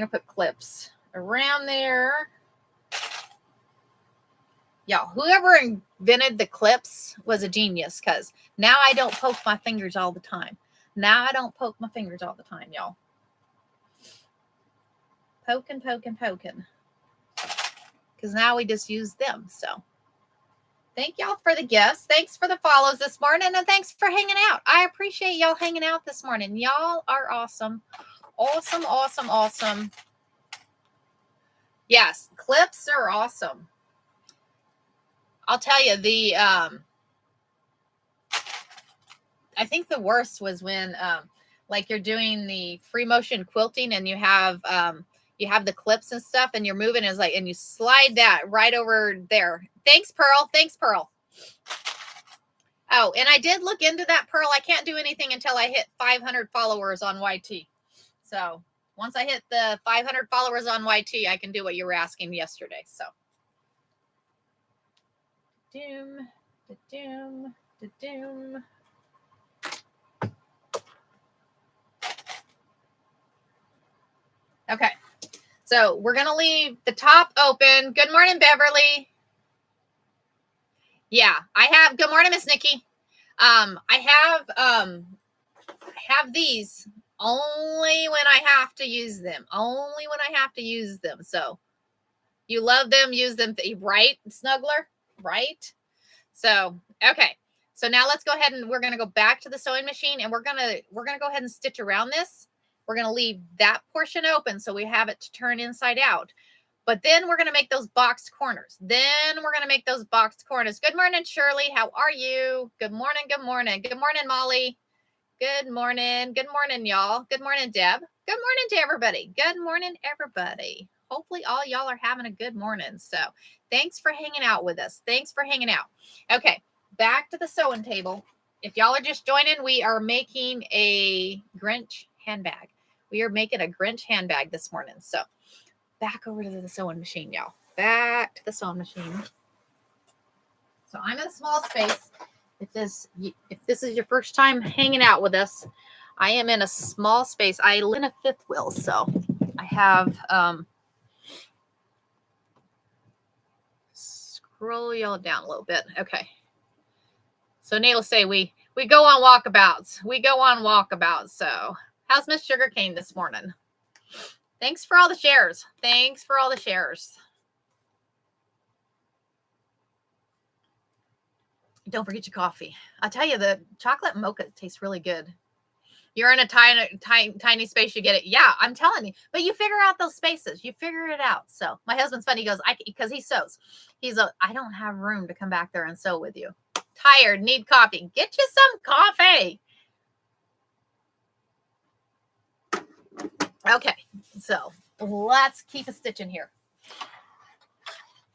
to put clips around there. Y'all, whoever invented the clips was a genius because now I don't poke my fingers all the time. Y'all. Poking. Because now we just use them. So thank y'all for the gifts. Thanks for the follows this morning. And thanks for hanging out. I appreciate y'all hanging out this morning. Y'all are awesome. Awesome. Yes, clips are awesome. I'll tell you, I think the worst was when like you're doing the free motion quilting and you have the clips and stuff and you're moving and you slide that right over there. Thanks, Pearl. Oh, and I did look into that, Pearl. I can't do anything until I hit 500 followers on YT. So once I hit the 500 followers on YT, I can do what you were asking yesterday. So doom. Okay. So we're going to leave the top open. Good morning, Beverly. Yeah, I have. Good morning, Miss Nikki. I have these only when I have to use them. So you love them, use them, right, Snuggler? Right? So, okay. So now let's go ahead and we're going to go back to the sewing machine and we're going to go ahead and stitch around this. We're going to leave that portion open so we have it to turn inside out. But then we're going to make those boxed corners. Good morning, Shirley. How are you? Good morning. Good morning. Good morning, Molly. Good morning. Good morning, y'all. Good morning, Deb. Good morning to everybody. Good morning, everybody. Hopefully all y'all are having a good morning. So thanks for hanging out with us. Thanks for hanging out. Okay, back to the sewing table. If y'all are just joining, we are making a Grinch handbag. We are making a Grinch handbag this morning. So back over to the sewing machine, y'all. Back to the sewing machine. So I'm in a small space. If this is your first time hanging out with us, I am in a small space. I live in a fifth wheel, so I have scroll y'all down a little bit. Okay. So needless to say, we go on walkabouts. So how's Miss Sugarcane this morning? Thanks for all the shares. Don't forget your coffee. I'll tell you, the chocolate mocha tastes really good. You're in a tiny space, you get it. Yeah, I'm telling you. But you figure out those spaces. You figure it out. So my husband's funny. He goes, because he sews. I don't have room to come back there and sew with you. Tired, need coffee. Get you some coffee. Okay, so let's keep a stitching here.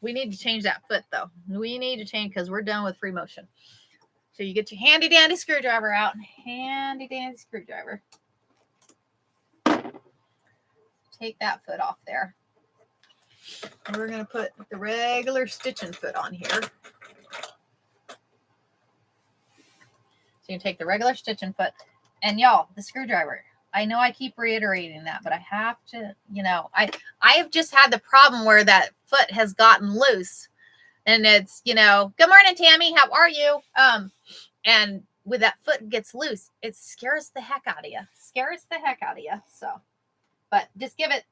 We need to change that foot, though. We need to change because we're done with free motion. So you get your handy dandy screwdriver out. Handy dandy screwdriver. Take that foot off there. We're going to put the regular stitching foot on here. So you take the regular stitching foot. And y'all, the screwdriver. I know I keep reiterating that, but I have to, I have just had the problem where that foot has gotten loose. And it's, good morning, Tammy. How are you? And when that foot gets loose, it scares the heck out of you. So, but just give it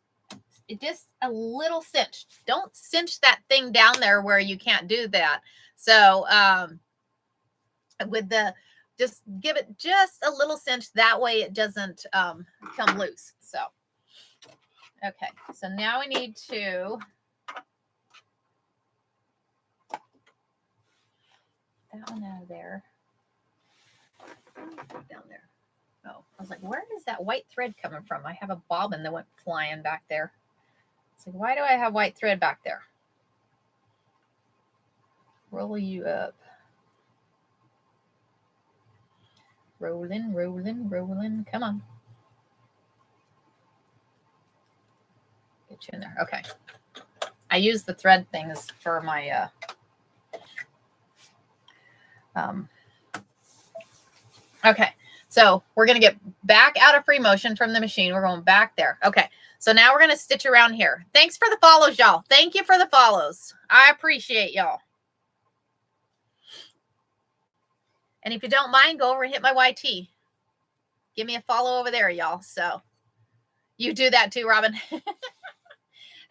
just a little cinch. Don't cinch that thing down there where you can't do that. So, just give it just a little cinch. That way it doesn't come loose. So, okay. So now we need to that one out of there. Down there. Oh, I was like, where is that white thread coming from? I have a bobbin that went flying back there. It's like, why do I have white thread back there? Roll you up. Rolling. Come on. Get you in there. Okay. I use the thread things for my okay. So we're going to get back out of free motion from the machine. We're going back there. Okay. So now we're going to stitch around here. Thanks for the follows, y'all. Thank you for the follows. I appreciate y'all. And if you don't mind, go over and hit my YT. Give me a follow over there, y'all. So you do that too, Robin.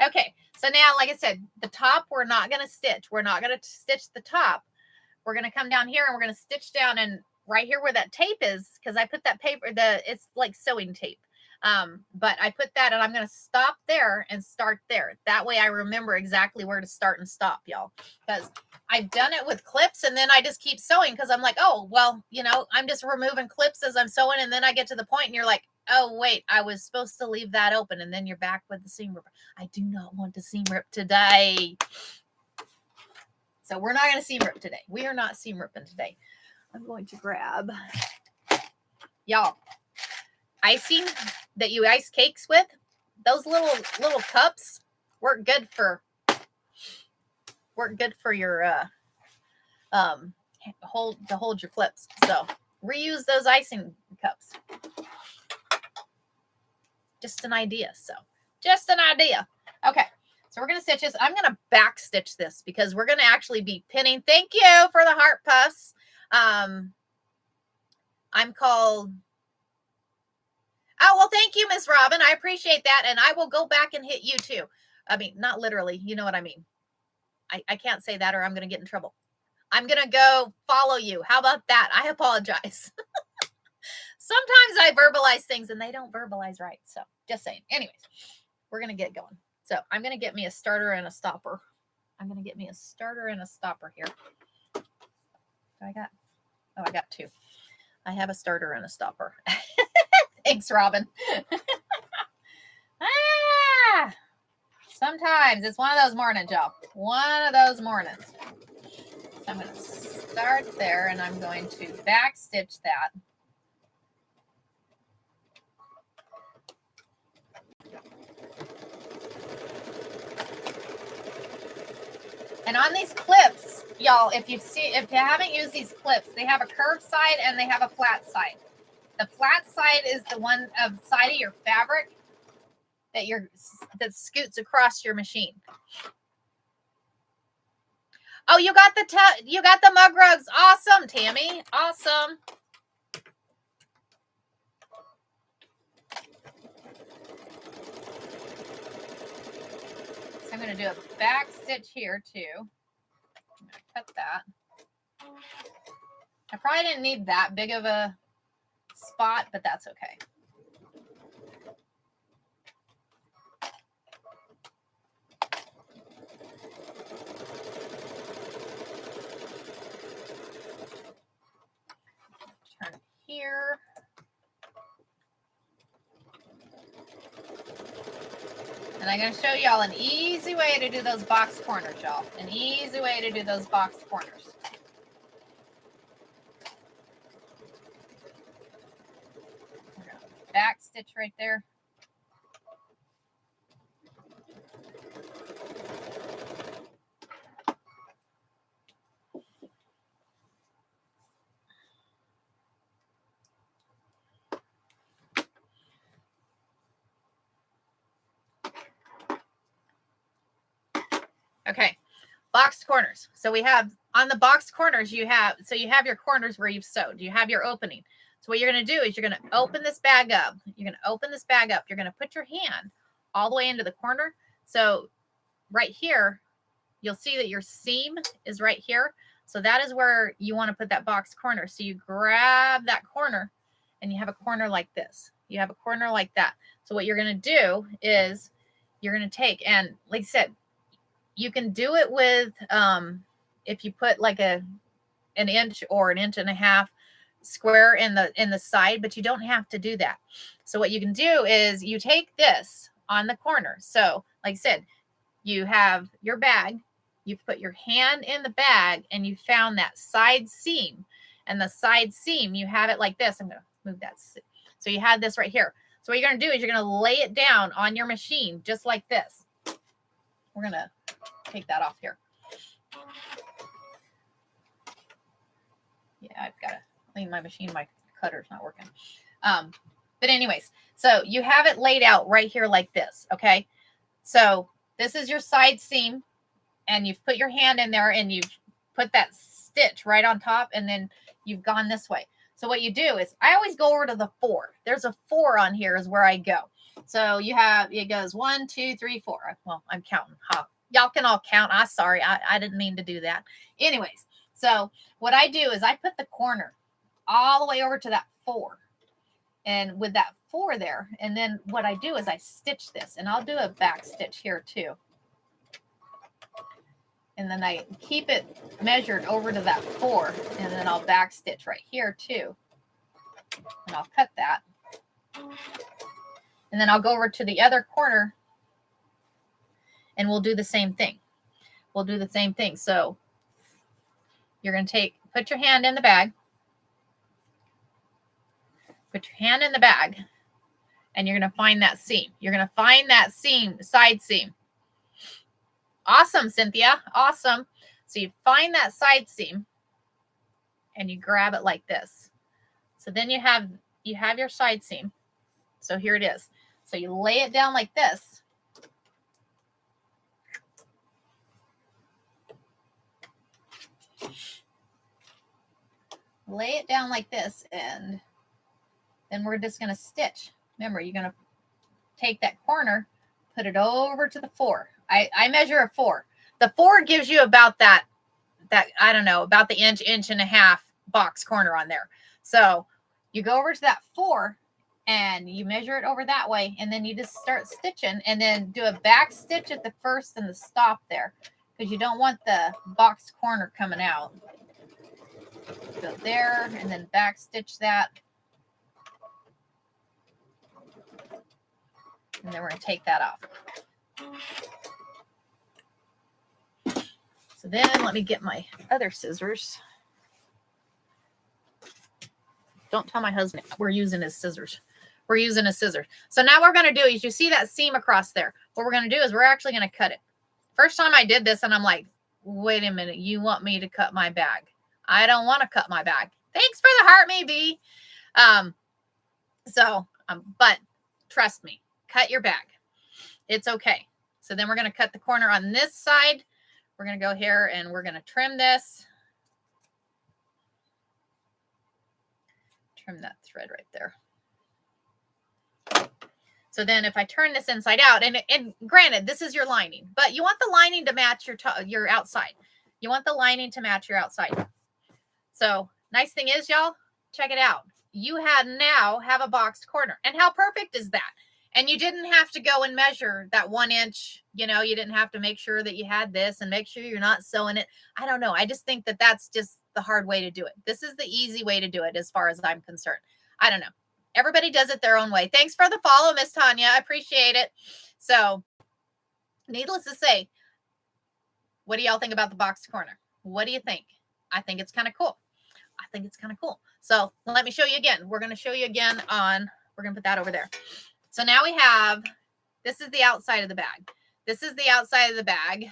Okay. So now, like I said, the top, we're not going to stitch. We're not going to stitch the top. We're going to come down here and we're going to stitch down and right here where that tape is, because I put that paper, it's like sewing tape. But I put that and I'm going to stop there and start there. That way I remember exactly where to start and stop, y'all. Because I've done it with clips and then I just keep sewing because I'm like, oh, well, I'm just removing clips as I'm sewing. And then I get to the point and you're like, oh, wait, I was supposed to leave that open. And then you're back with the seam rip. I do not want to seam rip today. So we're not going to seam rip today. We are not seam ripping today. I'm going to grab, y'all, icing that you ice cakes with. Those little cups work good for your hold your clips. So reuse those icing cups. Just an idea. Okay. So we're going to stitch this. I'm going to back stitch this because we're going to actually be pinning. Thank you for the heart puffs. I'm called. Oh, well, thank you, Miss Robin. I appreciate that. And I will go back and hit you too. I mean, not literally. You know what I mean? I can't say that or I'm going to get in trouble. I'm going to go follow you. How about that? I apologize. Sometimes I verbalize things and they don't verbalize right. So just saying. Anyways, we're going to get going. So I'm going to get me a starter and a stopper. I'm going to get me a starter and a stopper here. I got two. I have a starter and a stopper. Thanks, Robin. Sometimes it's one of those mornings, y'all. One of those mornings. So I'm going to start there, and I'm going to back stitch that. And on these clips, y'all, if you haven't used these clips, they have a curved side and they have a flat side. The flat side is the one of side of your fabric that scoots across your machine. Oh, you got the mug rugs. Awesome, Tammy. Awesome. So I'm going to do a back stitch here too. I'm going to cut that. I probably didn't need that big of a spot, but that's okay. Turn it here. And I'm going to show y'all an easy way to do those box corners, y'all. An easy way to do those box corners. Back stitch right there. Okay, boxed corners. So we have on the boxed corners, you have your corners where you've sewed. You have your opening. So what you're going to do is you're going to open this bag up. You're going to open this bag up. You're going to put your hand all the way into the corner. So right here, you'll see that your seam is right here. So that is where you want to put that box corner. So you grab that corner and you have a corner like this. You have a corner like that. So what you're going to do is you're going to take, and like I said, you can do it with, if you put like an inch or an inch and a half square in the side, but you don't have to do that. So what you can do is you take this on the corner. So like I said, you have your bag, you've put your hand in the bag and you found that side seam, and the side seam, you have it like this. I'm going to move that. So you have this right here. So what you're going to do is you're going to lay it down on your machine, just like this. We're going to take that off here. Yeah, I've got to clean my machine. My cutter's not working. But anyways, so you have it laid out right here like this. Okay. So this is your side seam, and you've put your hand in there and you've put that stitch right on top, and then you've gone this way. So what you do is I always go over to the 4. There's a 4 on here is where I go. So you have, it goes 1, 2, 3, 4. Well, I'm counting. Huh? Y'all can all count. I'm sorry. I didn't mean to do that. Anyways, so what I do is I put the corner all the way over to that 4. And with that 4 there, and then what I do is I stitch this, and I'll do a back stitch here too. And then I keep it measured over to that 4, and then I'll back stitch right here too. And I'll cut that. And then I'll go over to the other corner and we'll do the same thing. We'll do the same thing. So you're going to put your hand in the bag. Put your hand in the bag, and you're going to find that seam. You're going to find that seam, side seam. Awesome, Cynthia. Awesome. So you find that side seam and you grab it like this. So then you have your side seam. So here it is. So you lay it down like this. Lay it down like this, and then we're just going to stitch. Remember, you're going to take that corner, put it over to the 4. I measure a 4. The 4 gives you about that I don't know, about the inch and a half box corner on there. So you go over to that 4, and you measure it over that way, and then you just start stitching, and then do a back stitch at the first and the stop there, because you don't want the boxed corner coming out. Go there, and then back stitch that. And then we're going to take that off. So then let me get my other scissors. Don't tell my husband we're using his scissors. We're using his scissors. So now what we're going to do is, you see that seam across there. What we're going to do is we're actually going to cut it. First time I did this, and I'm like, wait a minute, you want me to cut my bag? I don't want to cut my bag. Thanks for the heart, maybe. But trust me, cut your bag. It's okay. So then we're going to cut the corner on this side. We're going to go here and we're going to trim this. Trim that thread right there. So then if I turn this inside out, and granted, this is your lining, but you want the lining to match your outside. You want the lining to match your outside. So nice thing is, y'all, check it out. You now have a boxed corner. And how perfect is that? And you didn't have to go and measure that 1 inch. You didn't have to make sure that you had this and make sure you're not sewing it. I don't know. I just think that that's just the hard way to do it. This is the easy way to do it as far as I'm concerned. I don't know. Everybody does it their own way. Thanks for the follow, Miss Tanya. I appreciate it. So, needless to say, what do y'all think about the boxed corner? What do you think? I think it's kind of cool. I think it's kind of cool. So, let me show you again. We're going to show you again we're going to put that over there. So now we have, this is the outside of the bag. This is the outside of the bag.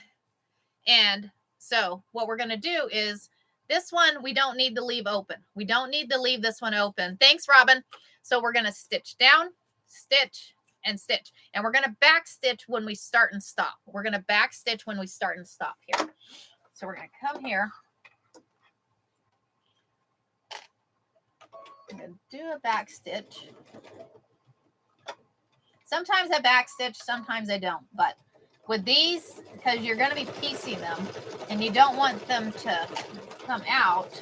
And so what we're going to do is, this one, we don't need to leave open. We don't need to leave this one open. Thanks, Robin. So we're going to stitch down, stitch, and stitch. And we're going to back stitch when we start and stop. We're going to back stitch when we start and stop here. So we're going to come here. I'm going to do a back stitch. Sometimes I back stitch, sometimes I don't. But with these, because you're going to be piecing them and you don't want them to come out,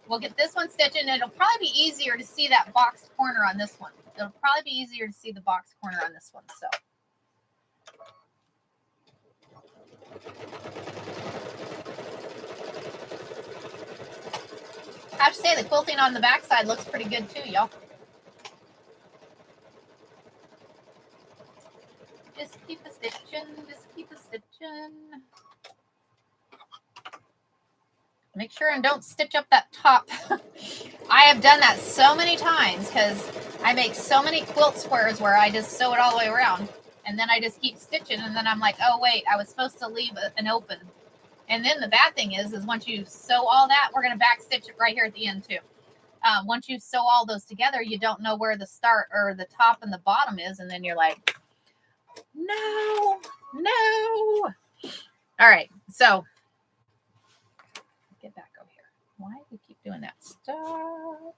we'll get this one stitched, and it'll probably be easier to see that boxed corner on this one. It'll probably be easier to see the boxed corner on this one. So. I have to say, the quilting on the backside looks pretty good too, y'all. Just keep a stitching, just keep a stitching. Make sure and don't stitch up that top. I have done that so many times because I make so many quilt squares where I just sew it all the way around. And then I just keep stitching, and then I'm like, oh wait, I was supposed to leave an open. And then the bad thing is once you sew all that, we're going to back stitch it right here at the end too. Once you sew all those together, you don't know where the start or the top and the bottom is. And then you're like, no. All right. So get back over here. Why do we keep doing that? Stop.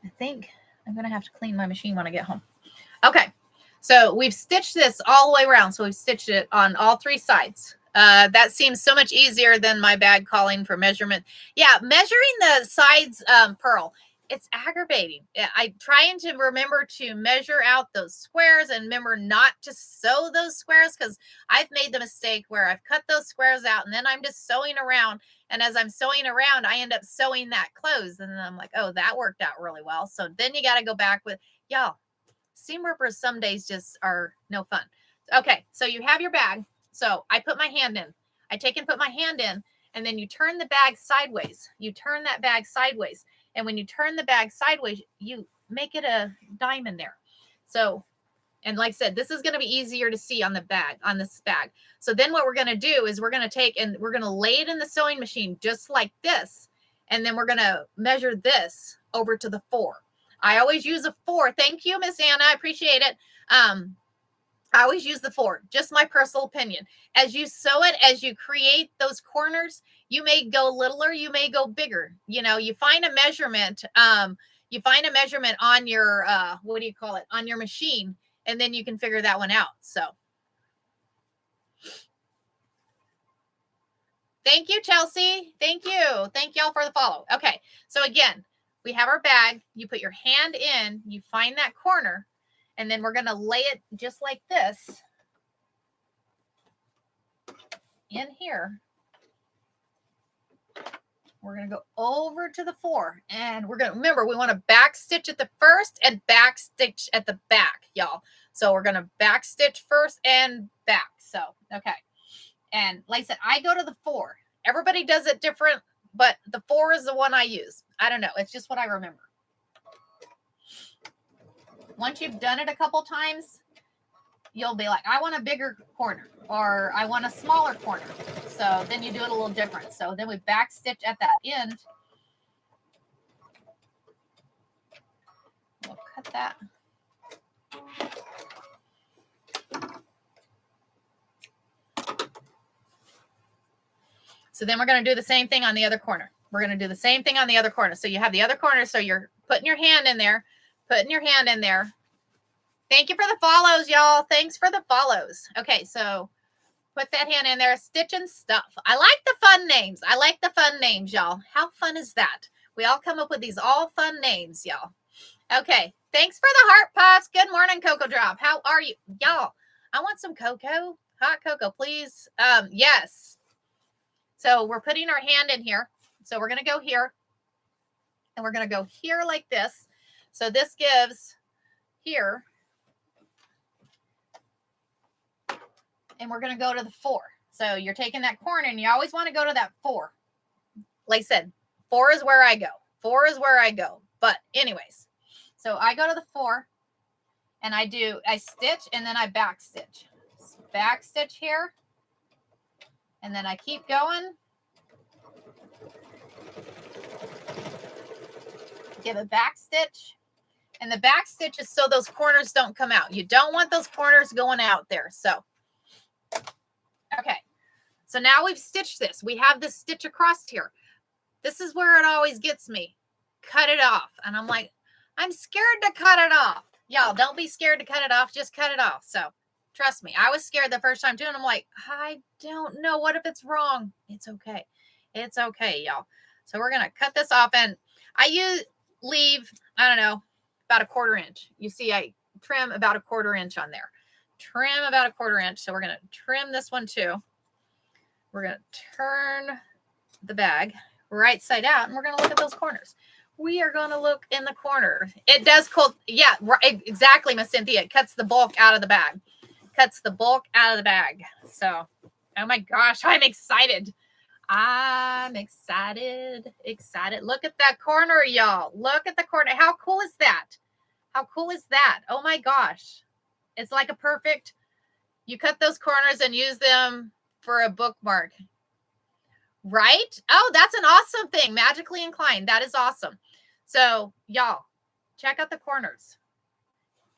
I think I'm going to have to clean my machine when I get home. Okay. So we've stitched this all the way around. So we've stitched it on all 3 sides. That seems so much easier than my bag calling for measurement. Yeah, measuring the sides, Pearl, it's aggravating. I'm trying to remember to measure out those squares and remember not to sew those squares, because I've made the mistake where I've cut those squares out and then I'm just sewing around. And as I'm sewing around, I end up sewing that close. And then I'm like, oh, that worked out really well. So then you got to go back with, y'all, seam rippers some days just are no fun. Okay, so you have your bag. So I put my hand in. I take and put my hand in, and then you turn the bag sideways. You turn that bag sideways. And when you turn the bag sideways, you make it a diamond there. So, and like I said, this is going to be easier to see on the bag, on this bag. So then what we're going to do is we're going to take and we're going to lay it in the sewing machine just like this. And then we're going to measure this over to the 4. I always use a 4. Thank you, Miss Anna. I appreciate it. I always use the 4, just my personal opinion. As you sew it, as you create those corners, you may go littler, you may go bigger. You know, you find a measurement on your, what do you call it, on your machine. and then you can figure that one out. So thank you, Chelsea. Thank you. Thank y'all for the follow. Okay. So again, we have our bag. You put your hand in, you find that corner, and then we're going to lay it just like this in here. We're going to go over to the 4, and we're going to remember, we want to back stitch at the first and back stitch at the back, y'all. So we're going to back stitch first and back. So, okay. And like I said, I go to the 4. Everybody does it different, but the 4 is the one I use. I don't know. It's just what I remember. Once you've done it a couple times, you'll be like, I want a bigger corner, or I want a smaller corner. So then you do it a little different. So then we back stitch at that end. We'll cut that. So then we're going to do the same thing on the other corner. We're going to do the same thing on the other corner. So you have the other corner. So you're putting your hand in there, putting your hand in there. Thank you for the follows, y'all. Thanks for the follows. Okay, so put that hand in there, stitch and stuff. I like the fun names. I like the fun names, y'all. How fun is that? We all come up with these all fun names, y'all. Okay, thanks for the heart puffs. Good morning, Cocoa Drop. How are you? Y'all, I want some cocoa. Hot cocoa, please. Yes. So we're putting our hand in here. So we're going to go here. And we're going to go here like this. So this gives here. And we're going to go to the 4. So you're taking that corner, and you always want to go to that 4. Like I said, 4 is where I go. 4 is where I go. But anyways, so I go to the 4, and I stitch, and then I back stitch. Back stitch here. And then I keep going. Give a back stitch. And the back stitch is so those corners don't come out. You don't want those corners going out there. So, okay. So now we've stitched this. We have this stitch across here. This is where it always gets me. Cut it off. And I'm like, I'm scared to cut it off. Y'all, don't be scared to cut it off. Just cut it off. So trust me, I was scared the first time too. And I'm like, I don't know. What if it's wrong? It's okay. It's okay, y'all. So we're going to cut this off. And I leave, I don't know, about a 1/4 inch. You see, I trim about a 1/4 inch on there. Trim about a 1/4 inch. So we're going to trim this one too. We're going to turn the bag right side out, and we're going to look at those corners. We are going to look in the corner. It does cool. Yeah, right, exactly, Miss Cynthia. It cuts the bulk out of the bag. Cuts the bulk out of the bag. So, oh my gosh, I'm excited. I'm excited. Excited. Look at that corner, y'all. Look at the corner. How cool is that? How cool is that? Oh my gosh. It's like a perfect, you cut those corners and use them for a bookmark. Right? Oh, that's an awesome thing. Magically inclined. That is awesome. So, y'all, check out the corners.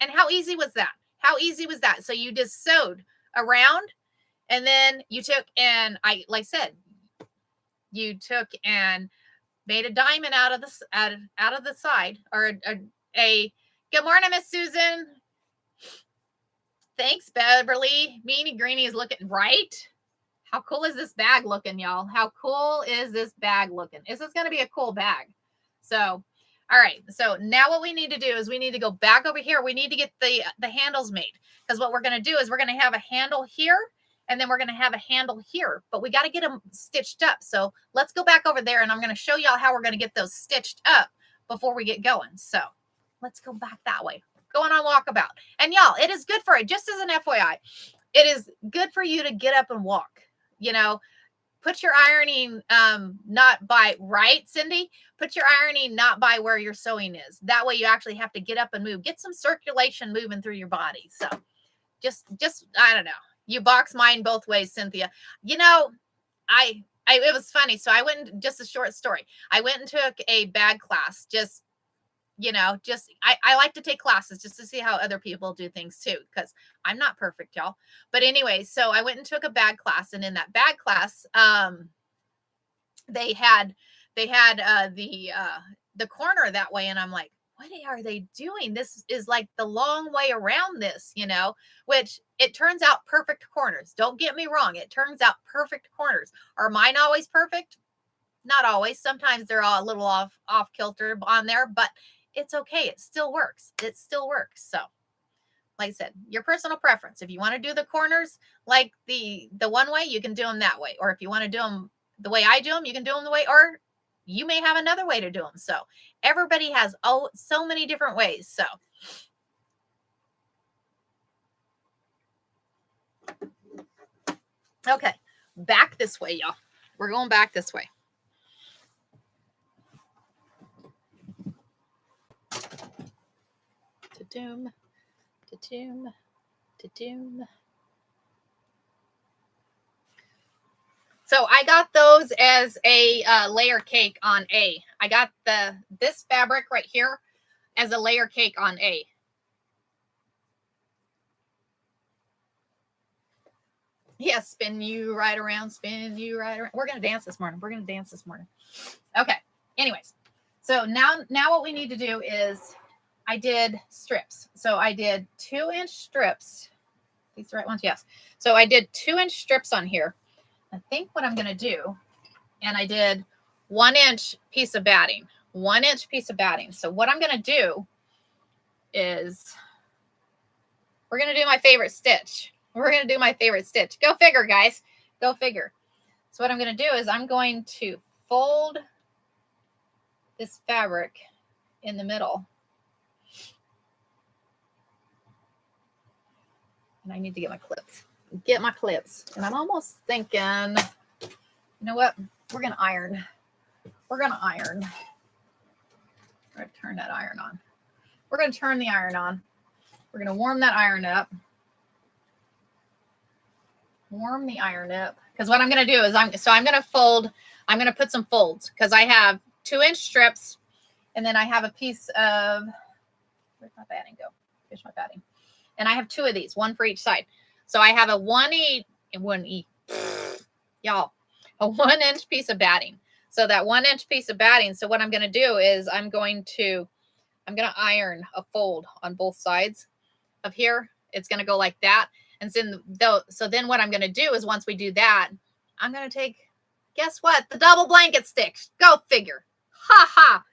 And how easy was that? How easy was that? So you just sewed around, and then you took and like I said, you took and made a diamond out of the side, or a good morning, Miss Susan. Thanks, Beverly. Meanie Greenie is looking right. How cool is this bag looking, y'all? How cool is this bag looking? This is going to be a cool bag. So, all right. So now what we need to do is we need to go back over here. We need to get the handles made, because what we're going to do is we're going to have a handle here, and then we're going to have a handle here, but we got to get them stitched up. So let's go back over there, and I'm going to show y'all how we're going to get those stitched up before we get going. So let's go back that way. Going on walkabout. And y'all, it is good for it. Just as an FYI, it is good for you to get up and walk. You know, put your ironing not by, right, Cindy? Put your ironing not by where your sewing is. That way you actually have to get up and move. Get some circulation moving through your body. So just I don't know. You box mine both ways, Cynthia. You know, it was funny. So I went, just a short story. I went and took a bag class. Just, you know, I like to take classes just to see how other people do things too, because I'm not perfect, y'all. But anyway, so I went and took a bag class, and in that bag class, they had the corner that way, and I'm like, what are they doing? This is like the long way around this, you know, which it turns out perfect corners. Don't get me wrong. It turns out perfect corners. Are mine always perfect? Not always. Sometimes they're all a little off kilter on there, but it's okay. It still works. It still works. So like I said, your personal preference. If you want to do the corners like the one way, you can do them that way. Or if you want to do them the way I do them, you can do them the way, or you may have another way to do them. So everybody has so many different ways. So okay, back this way, y'all. We're going back this way. Ta-doom, ta-doom, ta-doom. So I got those as a layer cake on A. I got this fabric right here as a layer cake on A. Yes, spin you right around, spin you right around. We're going to dance this morning. We're going to dance this morning. Okay. Anyways, so now what we need to do is I did strips. So I did 2-inch strips. These are the right ones? Yes. So I did 2-inch strips on here. I think what I'm going to do, and I did 1-inch piece of batting, 1-inch piece of batting. So what I'm going to do is we're going to do my favorite stitch. We're going to do my favorite stitch. Go figure, guys. Go figure. So what I'm going to do is I'm going to fold this fabric in the middle. And I need to get my clips. Get my clips. And I'm almost thinking, you know what? We're going to iron. We're going to iron. We're going to turn that iron on. We're going to turn the iron on. We're going to warm that iron up. Warm the iron up. Because what I'm going to do is I'm going to fold. I'm going to put some folds because I have 2-inch strips. And then I have a piece of, where's my batting go? Here's my batting. And I have 2 of these, 1 for each side. So I have a 1E, y'all, a 1-inch piece of batting. So that 1-inch piece of batting. So what I'm going to do is I'm going to iron a fold on both sides of here. It's going to go like that. And so then what I'm going to do is once we do that, I'm going to take, guess what? The double blanket stitch. Go figure. Ha ha.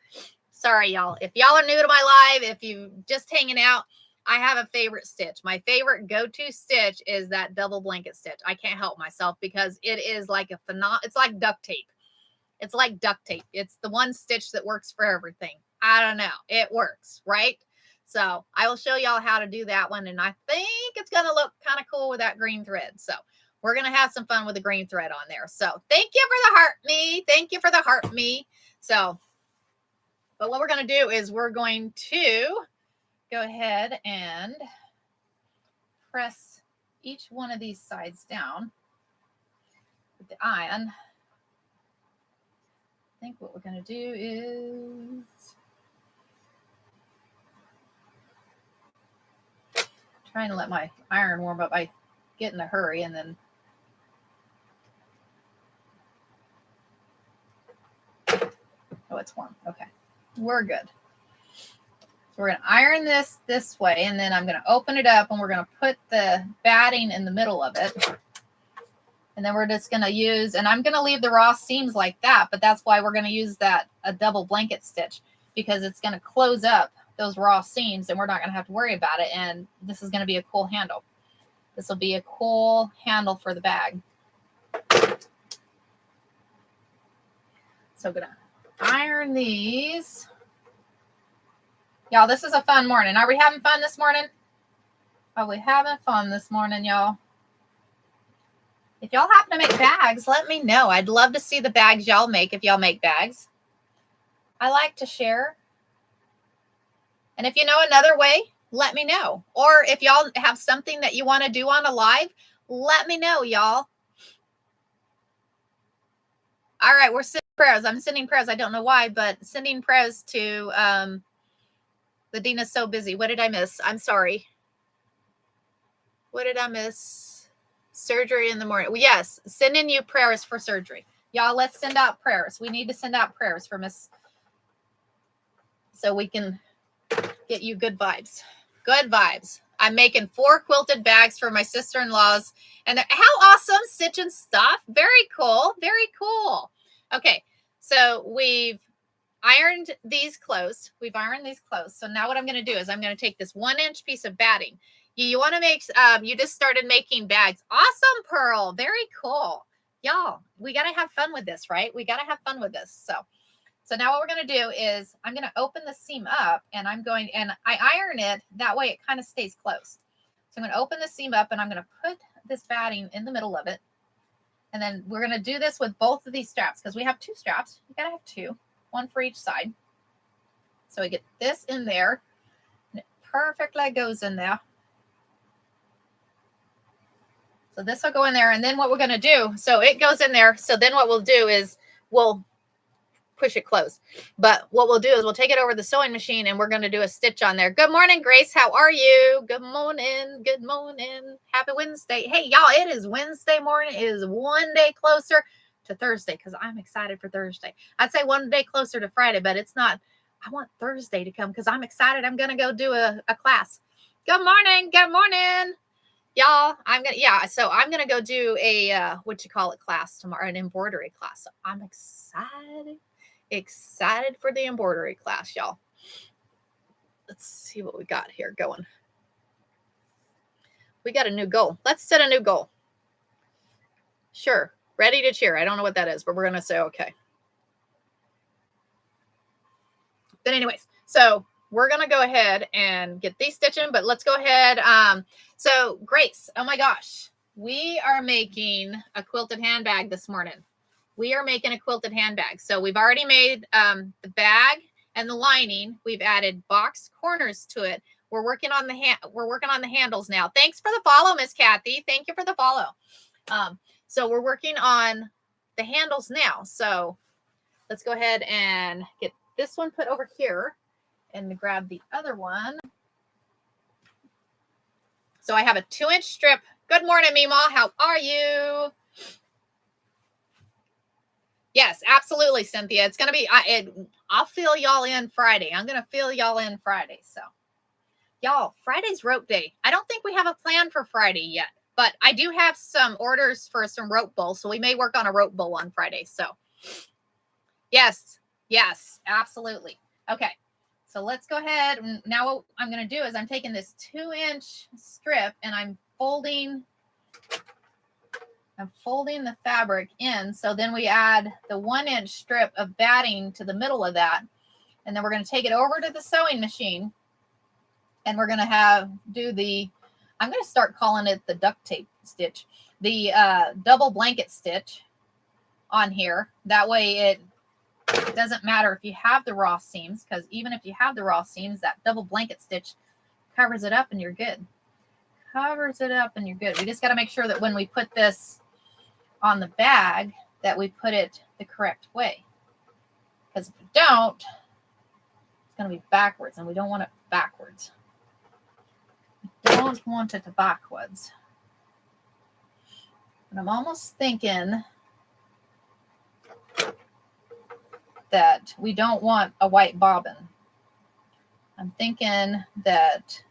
Sorry, y'all. If y'all are new to my live, if you just hanging out, I have a favorite stitch. My favorite go-to stitch is that double blanket stitch. I can't help myself because it is like it's like duct tape. It's like duct tape. It's the one stitch that works for everything. I don't know. It works, right? So I will show y'all how to do that one. And I think it's going to look kind of cool with that green thread. So we're going to have some fun with the green thread on there. So thank you for the heart me. Thank you for the heart me. So, but what we're going to do is we're going to go ahead and press each one of these sides down with the iron. I think what we're going to do is trying to let my iron warm up. I get in a hurry and then oh, it's warm. Okay, we're good. So we're going to iron this way, and then I'm going to open it up, and we're going to put the batting in the middle of it. And then we're just going to use, and I'm going to leave the raw seams like that, but that's why we're going to use a double blanket stitch, because it's going to close up those raw seams, and we're not going to have to worry about it. And this is going to be a cool handle. This will be a cool handle for the bag. So I'm going to iron these. Y'all, this is a fun morning. Are we having fun this morning? Are we having fun this morning, y'all? If y'all happen to make bags, let me know. I'd love to see the bags y'all make if y'all make bags. I like to share. And if you know another way, let me know. Or if y'all have something that you want to do on a live, let me know, y'all. All right, we're sending prayers. I'm sending prayers. I don't know why, but sending prayers to Ladina's so busy. What did I miss? I'm sorry. What did I miss? Surgery in the morning. Well, yes, sending you prayers for surgery. Y'all, let's send out prayers. We need to send out prayers for Miss, so we can Get you good vibes. Good vibes. I'm making 4 quilted bags for my sister-in-laws. And how awesome, stitch and stuff. Very cool. Very cool. Okay, so we've ironed these closed. We've ironed these closed. So now what I'm going to do is I'm going to take this 1-inch piece of batting. You want to make, you just started making bags. Awesome, Pearl. Very cool. Y'all, we got to have fun with this, right? We got to have fun with this. So now what we're going to do is I'm going to open the seam up and I iron it. That way it kind of stays closed. So I'm going to open the seam up and I'm going to put this batting in the middle of it. And then we're going to do this with both of these straps because we have 2 straps. You got to have 2, 1 for each side. So we get this in there and it perfectly goes in there. So this will go in there. And then what we're going to do, so it goes in there. So then what we'll do is we'll push it closed. But what we'll do is we'll take it over the sewing machine and we're going to do a stitch on there. Good morning, Grace. How are you? Good morning. Good morning. Happy Wednesday. Hey, y'all, it is Wednesday morning. It is one day closer to Thursday because I'm excited for Thursday. I'd say one day closer to Friday, but it's not. I want Thursday to come because I'm excited. I'm going to go do a class. Good morning. Good morning. Y'all, I'm going to go do a, class tomorrow, an embroidery class. So I'm excited for the embroidery class, y'all. Let's see what we got here going. We got a new goal. Let's set a new goal. Sure. Ready to cheer. I don't know what that is, but we're going to say okay. But anyways, so we're going to go ahead and get these stitching, but let's go ahead. So Grace, oh my gosh, we are making a quilted handbag this morning. We are making a quilted handbag. So we've already made the bag and the lining. We've added boxed corners to it. We're working on the handles now. Thanks for the follow, Miss Kathy. Thank you for the follow. So we're working on the handles now. So let's go ahead and get this one put over here and grab the other one. So I have a 2-inch strip. Good morning, Mima. How are you? Yes, absolutely, Cynthia. It's going to be, I'll fill y'all in Friday. I'm going to fill y'all in Friday. So y'all, Friday's rope day. I don't think we have a plan for Friday yet, but I do have some orders for some rope bowls. So we may work on a rope bowl on Friday. So yes, absolutely. Okay. So let's go ahead. Now what I'm going to do is I'm taking this 2-inch strip and I'm folding the fabric in. So then we add the 1-inch strip of batting to the middle of that. And then we're going to take it over to the sewing machine. And we're going to I'm going to start calling it the duct tape stitch, the double blanket stitch on here. That way it doesn't matter if you have the raw seams, because even if you have the raw seams, that double blanket stitch covers it up and you're good. We just got to make sure that when we put this on the bag that we put it the correct way, because if we don't, it's going to be backwards and we don't want it backwards. But I'm almost thinking that we don't want a white bobbin. I'm thinking that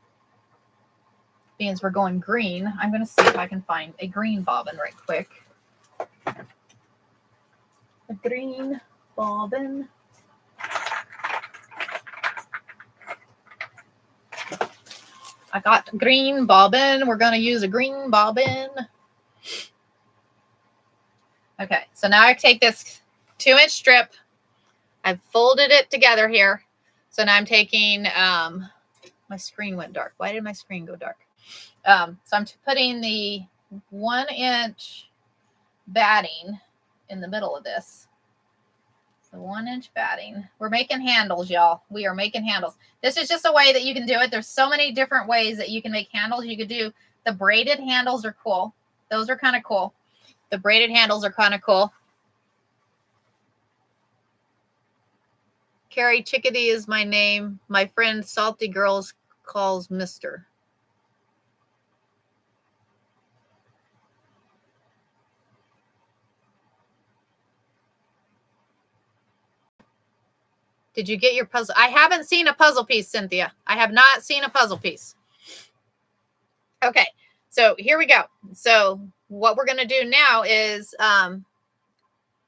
being as we're going green, I'm going to see if I can find a green bobbin right quick. A green bobbin. I got green bobbin. We're going to use a green bobbin. Okay, so now I take this 2-inch strip. I've folded it together here. So now I'm taking, my screen went dark. Why did my screen go dark? So I'm putting the 1-inch batting in the middle of this. So 1-inch batting. We're making handles, y'all. We are making handles. This is just a way that you can do it. There's so many different ways that you can make handles. You could do the braided handles are cool. Those are kind of cool. The braided handles are kind of cool. Carrie Chickadee is my name. My friend Salty Girls calls Mr. Did you get your puzzle? I haven't seen a puzzle piece, Cynthia. I have not seen a puzzle piece. Okay, so here we go. So what we're going to do now is,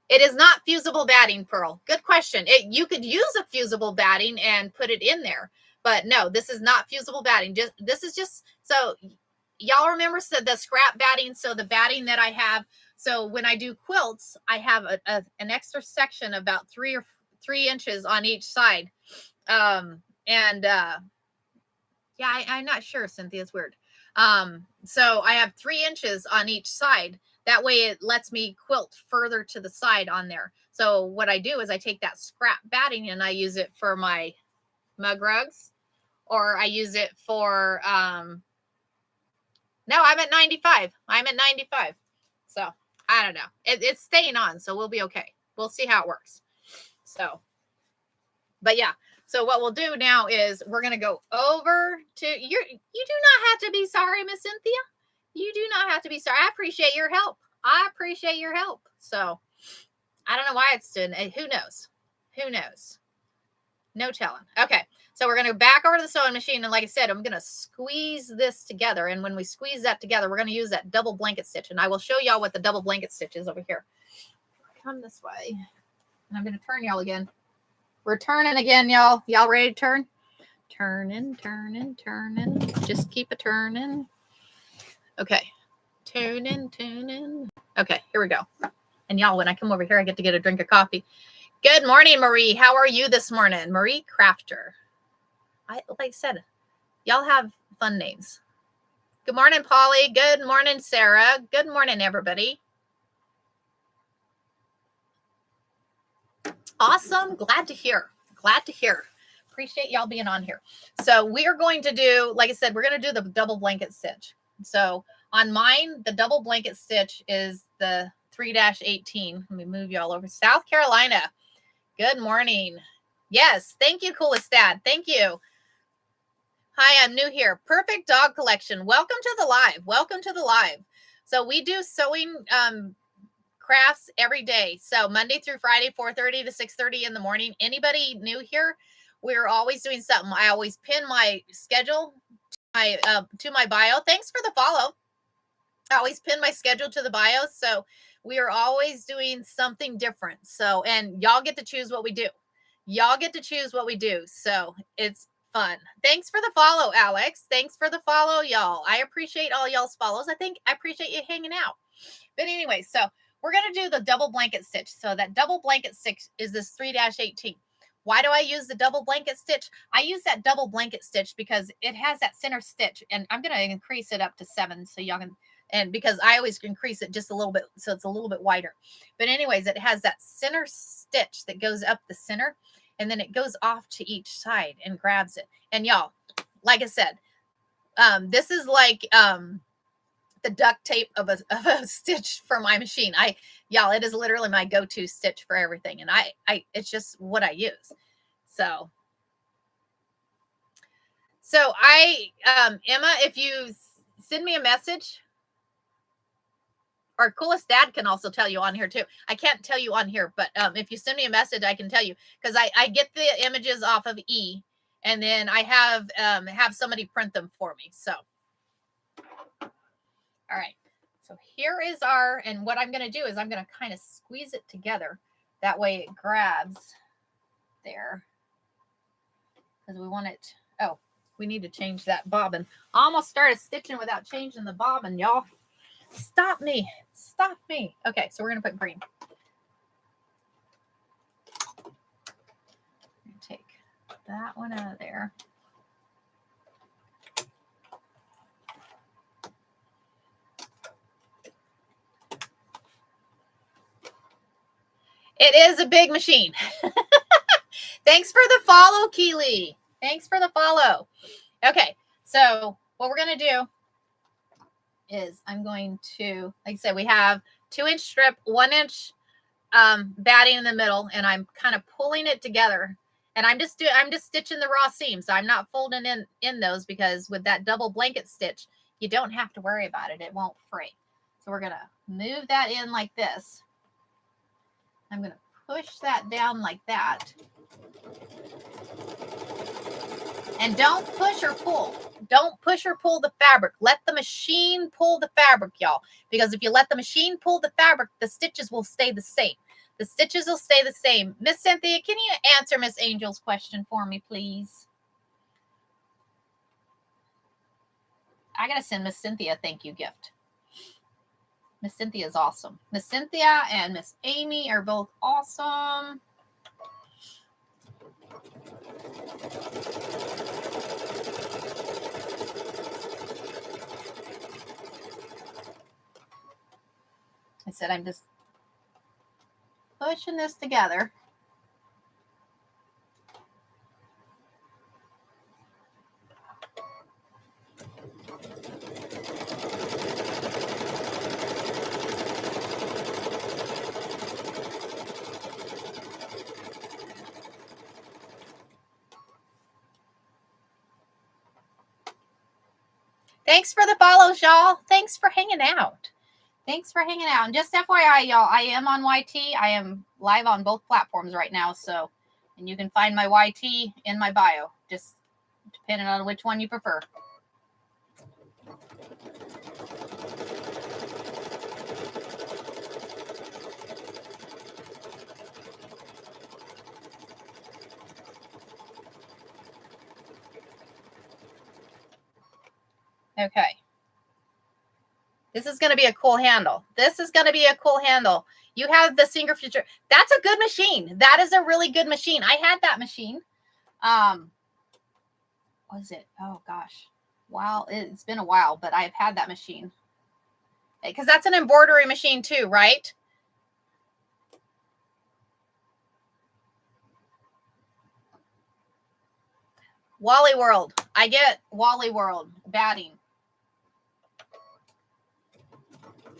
it is not fusible batting, Pearl. Good question. You could use a fusible batting and put it in there, but no, this is not fusible batting. This is just, so y'all remember the scrap batting? So the batting that I have, so when I do quilts, I have an extra section about 3 inches on each side. Yeah, I'm not sure, Cynthia, it's weird. So I have 3 inches on each side. That way it lets me quilt further to the side on there. So what I do is I take that scrap batting and I use it for my mug rugs, or I use it for, no, I'm at 95. I'm at 95. So I don't know. It's staying on, so we'll be okay. We'll see how it works. So, but yeah. So what we'll do now is we're going to go over to you do not have to be sorry, Miss Cynthia. You do not have to be sorry. I appreciate your help. I appreciate your help. So I don't know why it's doing it. Who knows? Who knows? No telling. Okay. So we're going to go back over to the sewing machine. And like I said, I'm going to squeeze this together. And when we squeeze that together, we're going to use that double blanket stitch. And I will show y'all what the double blanket stitch is over here. Come this way. And I'm going to turn y'all again. We're turning again, y'all. Y'all ready to turn? Turning, turning, turning. Just keep it turning. Okay. Tuning. Okay, here we go. And y'all, when I come over here, I get to get a drink of coffee. Good morning, Marie. How are you this morning? Marie Crafter. Like I said, y'all have fun names. Good morning, Polly. Good morning, Sarah. Good morning, everybody. Awesome. Glad to hear. Glad to hear. Appreciate y'all being on here. So we are going to do, like I said, we're going to do the double blanket stitch. So on mine, the double blanket stitch is the 3-18. Let me move y'all over. South Carolina. Good morning. Yes. Thank you, Coolest Dad. Thank you. Hi, I'm new here. Perfect Dog Collection. Welcome to the live. Welcome to the live. So we do sewing crafts every day. So Monday through Friday, 4:30 to 6:30 in the morning. Anybody new here? We're always doing something. I always pin my schedule to my bio. Thanks for the follow. I always pin my schedule to the bio. So we are always doing something different. So, and y'all get to choose what we do. Y'all get to choose what we do. So it's fun. Thanks for the follow, Alex. Thanks for the follow, y'all. I appreciate all y'all's follows. I appreciate you hanging out. But anyway, so we're going to do the double blanket stitch. So that double blanket stitch is this 3-18. Why do I use the double blanket stitch? I use that double blanket stitch because it has that center stitch, and I'm going to increase it up to 7 so y'all can, and because I always increase it just a little bit so it's a little bit wider. But anyways, it has that center stitch that goes up the center, and then it goes off to each side and grabs it. And y'all, like I said, this is like the duct tape of a stitch for my machine. Y'all, it is literally my go-to stitch for everything. And it's just what I use. So Emma, if you send me a message, or Coolest Dad can also tell you on here too. I can't tell you on here, but if you send me a message, I can tell you, because I get the images off of E, and then I have somebody print them for me. So, all right. So here is and what I'm going to do is I'm going to kind of squeeze it together. That way it grabs there. Because we want it, we need to change that bobbin. I almost started stitching without changing the bobbin, y'all. Stop me. Stop me. Okay, so we're going to put green. Take that one out of there. It is a big machine. Thanks for the follow, Keely. Thanks for the follow. Okay, so what we're going to do is I'm going to, like I said, we have 2-inch strip, 1-inch batting in the middle, and I'm kind of pulling it together. And I'm just stitching the raw seam, so I'm not folding in those, because with that double blanket stitch, you don't have to worry about it. It won't fray. So we're going to move that in like this. I'm going to push that down like that. And don't push or pull. Don't push or pull the fabric. Let the machine pull the fabric, y'all. Because if you let the machine pull the fabric, the stitches will stay the same. The stitches will stay the same. Miss Cynthia, can you answer Miss Angel's question for me, please? I got to send Miss Cynthia a thank you gift. Miss Cynthia is awesome. Miss Cynthia and Miss Amy are both awesome. I said I'm just pushing this together. Thanks for the follows, y'all. Thanks for hanging out. Thanks for hanging out. And just FYI, y'all, I am on YT. I am live on both platforms right now. So, and you can find my YT in my bio, just depending on which one you prefer. Okay. This is going to be a cool handle. This is going to be a cool handle. You have the Singer Future. That's a good machine. That is a really good machine. I had that machine. What is it? Oh, gosh. Wow. It's been a while, but I've had that machine. Because that's an embroidery machine too, right? Wally World. I get Wally World batting.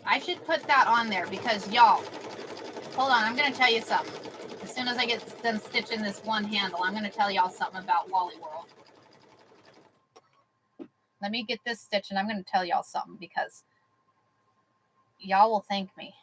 I should put that on there because y'all, hold on, I'm going to tell you something. As soon as I get done stitching this one handle, I'm going to tell y'all something about Wally World. Let me get this stitch and I'm going to tell y'all something because y'all will thank me.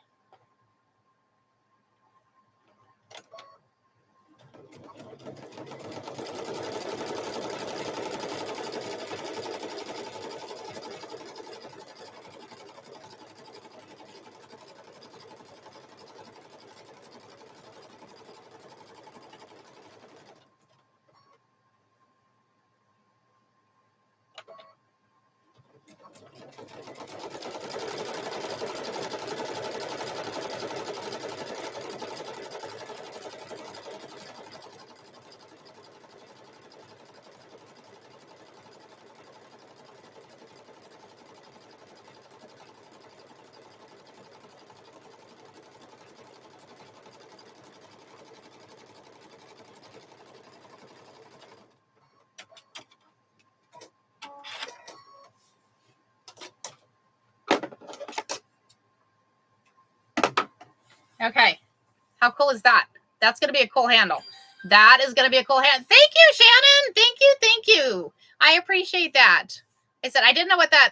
Okay. How cool is that? That's going to be a cool handle. That is going to be a cool hand. Thank you, Shannon. Thank you. Thank you. I appreciate that. I said, I didn't know what that,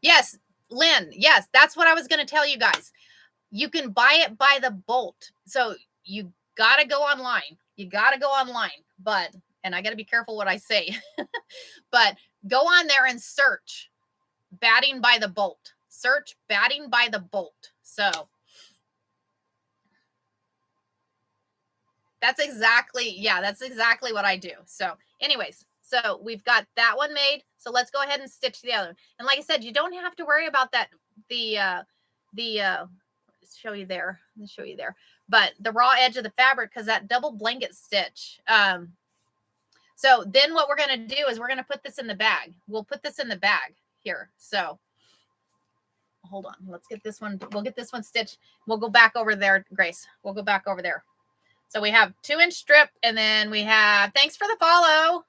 yes, Lynn. Yes, that's what I was going to tell you guys. You can buy it by the bolt. So you got to go online. You got to go online. But, and I got to be careful what I say, but go on there and search batting by the bolt. Search batting by the bolt. So that's exactly, yeah, that's exactly what I do. So anyways, so we've got that one made. So let's go ahead and stitch the other. And like I said, you don't have to worry about that. Show you there. Let me show you there. But the raw edge of the fabric, because that double blanket stitch. So then what we're going to do is we're going to put this in the bag. We'll put this in the bag here. So hold on. Let's get this one. We'll get this one stitched. We'll go back over there, Grace. We'll go back over there. So we have 2-inch strip, and then we have, thanks for the follow,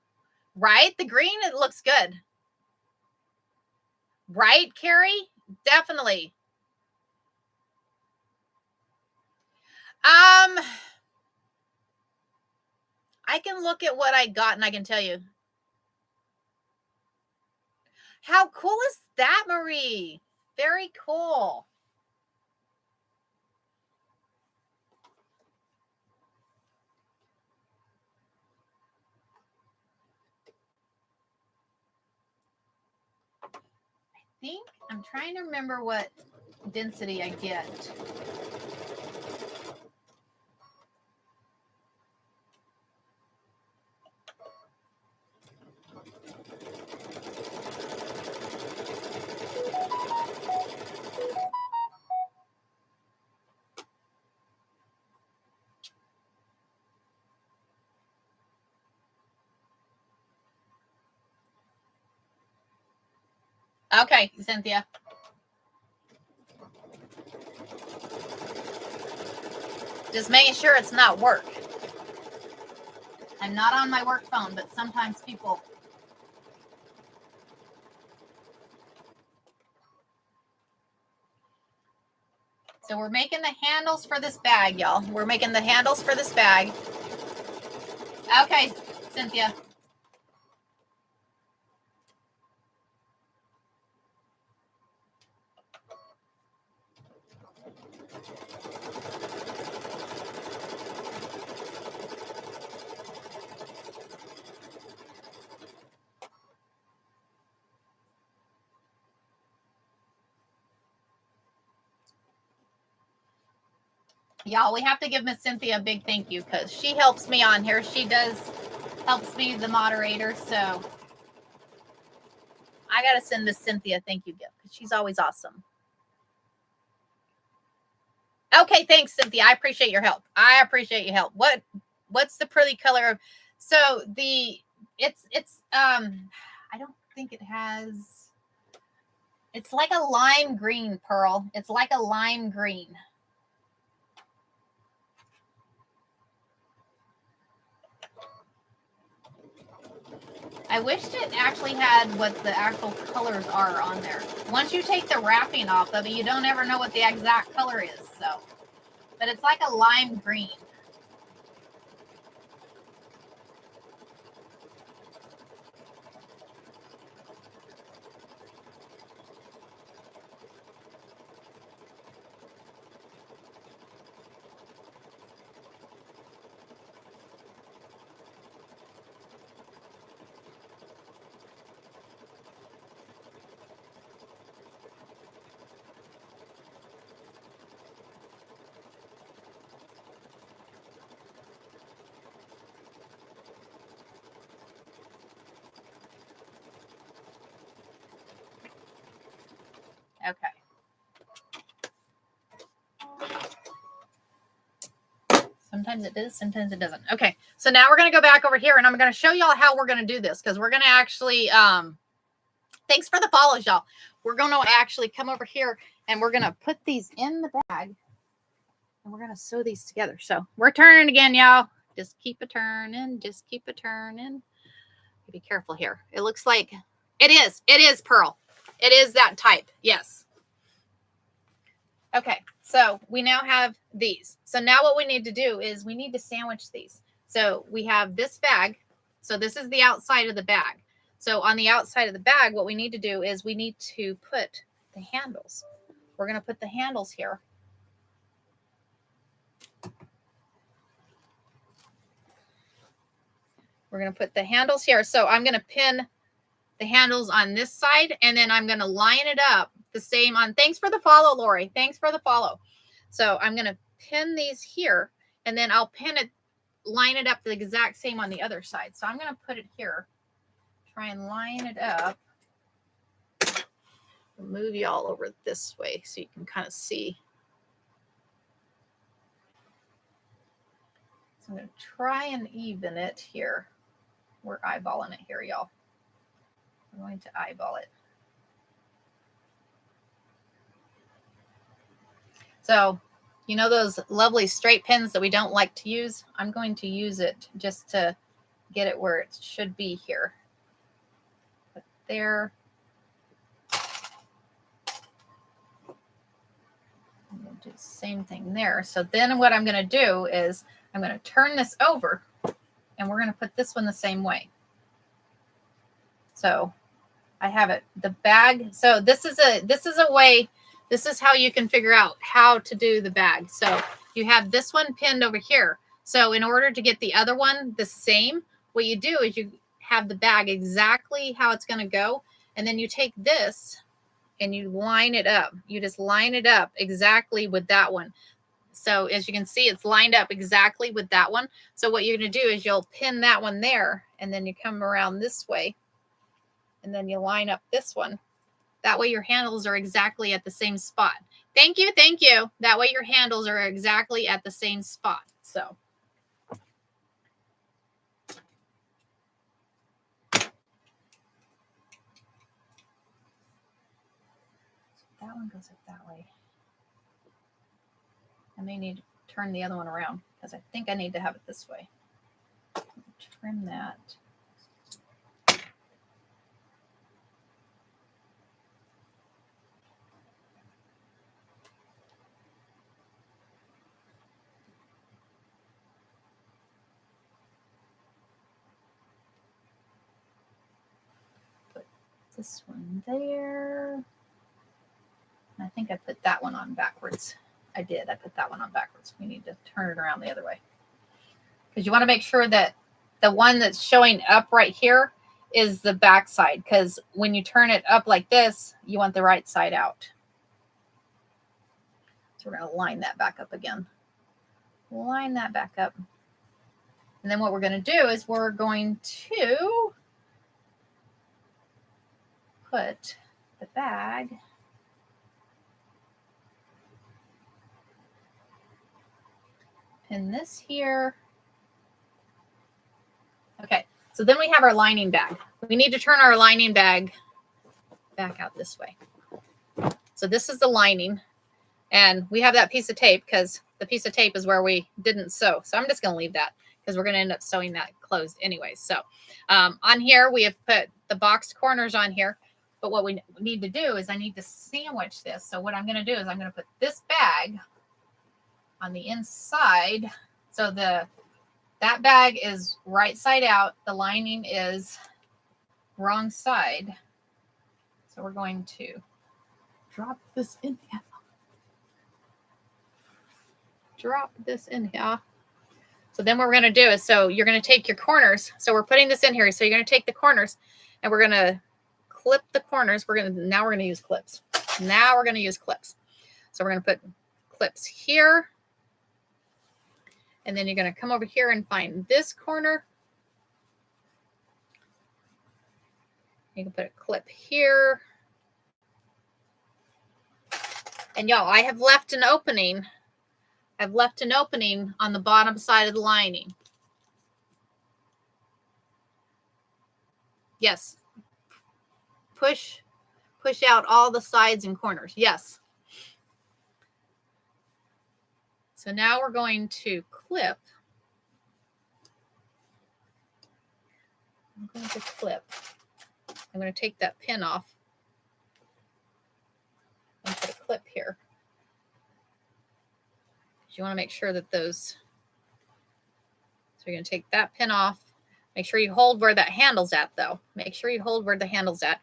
right? The green, it looks good. Right, Carrie? Definitely. I can look at what I got and I can tell you. How cool is that, Marie? Very cool. think I'm trying to remember what density I get. Okay, Cynthia. Just making sure it's not work. I'm not on my work phone, but sometimes people. So we're making the handles for this bag, y'all. We're making the handles for this bag. Okay, Cynthia. Y'all, we have to give Miss Cynthia a big thank you because she helps me on here. She helps me, the moderator. So I got to send Miss Cynthia a thank you gift because she's always awesome. Okay, thanks, Cynthia. I appreciate your help. I appreciate your help. What's the pretty color? So it's I don't think it has. It's like a lime green, Pearl. It's like a lime green. I wished it actually had what the actual colors are on there. Once you take the wrapping off of it, you don't ever know what the exact color is. So, but it's like a lime green. Okay. Sometimes it does, sometimes it doesn't. Okay, so now we're going to go back over here and I'm going to show y'all how we're going to do this because we're going to actually, thanks for the follows, y'all. We're going to actually come over here and we're going to put these in the bag and we're going to sew these together. So we're turning again, y'all. Just keep it turning, just keep it turning. Be careful here. It looks like it is Pearl. It is that type. Yes. Okay, so we now have these. So now what we need to do is we need to sandwich these. So we have this bag. So this is the outside of the bag. So on the outside of the bag, what we need to do is we need to put the handles. We're going to put the handles here. We're going to put the handles here. So I'm going to pin the handles on this side, and then I'm going to line it up the same on. Thanks for the follow, Lori. Thanks for the follow. So I'm going to pin these here, and then I'll pin it, line it up the exact same on the other side. So I'm going to put it here, try and line it up. Move y'all over this way so you can kind of see. So I'm going to try and even it here. We're eyeballing it here, y'all. I'm going to eyeball it. So, you know those lovely straight pins that we don't like to use? I'm going to use it just to get it where it should be here. Put there. I'm going to do the same thing there. So then what I'm going to do is I'm going to turn this over and we're going to put this one the same way. So I have it, the bag. So this is a way, this is how you can figure out how to do the bag. So you have this one pinned over here. So in order to get the other one the same, what you do is you have the bag exactly how it's going to go. And then you take this and you line it up. You just line it up exactly with that one. So as you can see, it's lined up exactly with that one. So what you're going to do is you'll pin that one there, and then you come around this way, and then you line up this one. That way your handles are exactly at the same spot. Thank you, thank you. That way your handles are exactly at the same spot. So that one goes up that way. I may need to turn the other one around because I think I need to have it this way. Trim that. Put this one there. I think I put that one on backwards. I did. I put that one on backwards. We need to turn it around the other way. Because you want to make sure that the one that's showing up right here is the back side. Because when you turn it up like this, you want the right side out. So we're going to line that back up again. Line that back up. And then what we're going to do is we're going to put the bag in this here. Okay, so then we have our lining bag. We need to turn our lining bag back out this way. So this is the lining, and we have that piece of tape because the piece of tape is where we didn't sew. So I'm just going to leave that because we're going to end up sewing that closed anyway. So on here, we have put the boxed corners on here. But what we need to do is I need to sandwich this. So what I'm going to do is I'm going to put this bag on the inside. So that bag is right side out. The lining is wrong side. So we're going to drop this in here. Drop this in here. So then what we're going to do is, so you're going to take your corners. So we're putting this in here. So you're going to take the corners and we're going to clip the corners. Now we're going to use clips. Now we're going to use clips. So we're going to put clips here. And then you're going to come over here and find this corner. You can put a clip here. And y'all, I have left an opening. I've left an opening on the bottom side of the lining. Yes. Push out all the sides and corners. Yes. So now we're going to clip. I'm going to clip. I'm going to take that pin off and put a clip here. You want to make sure that those, so you're going to take that pin off. Make sure you hold where that handle's at though. Make sure you hold where the handle's at,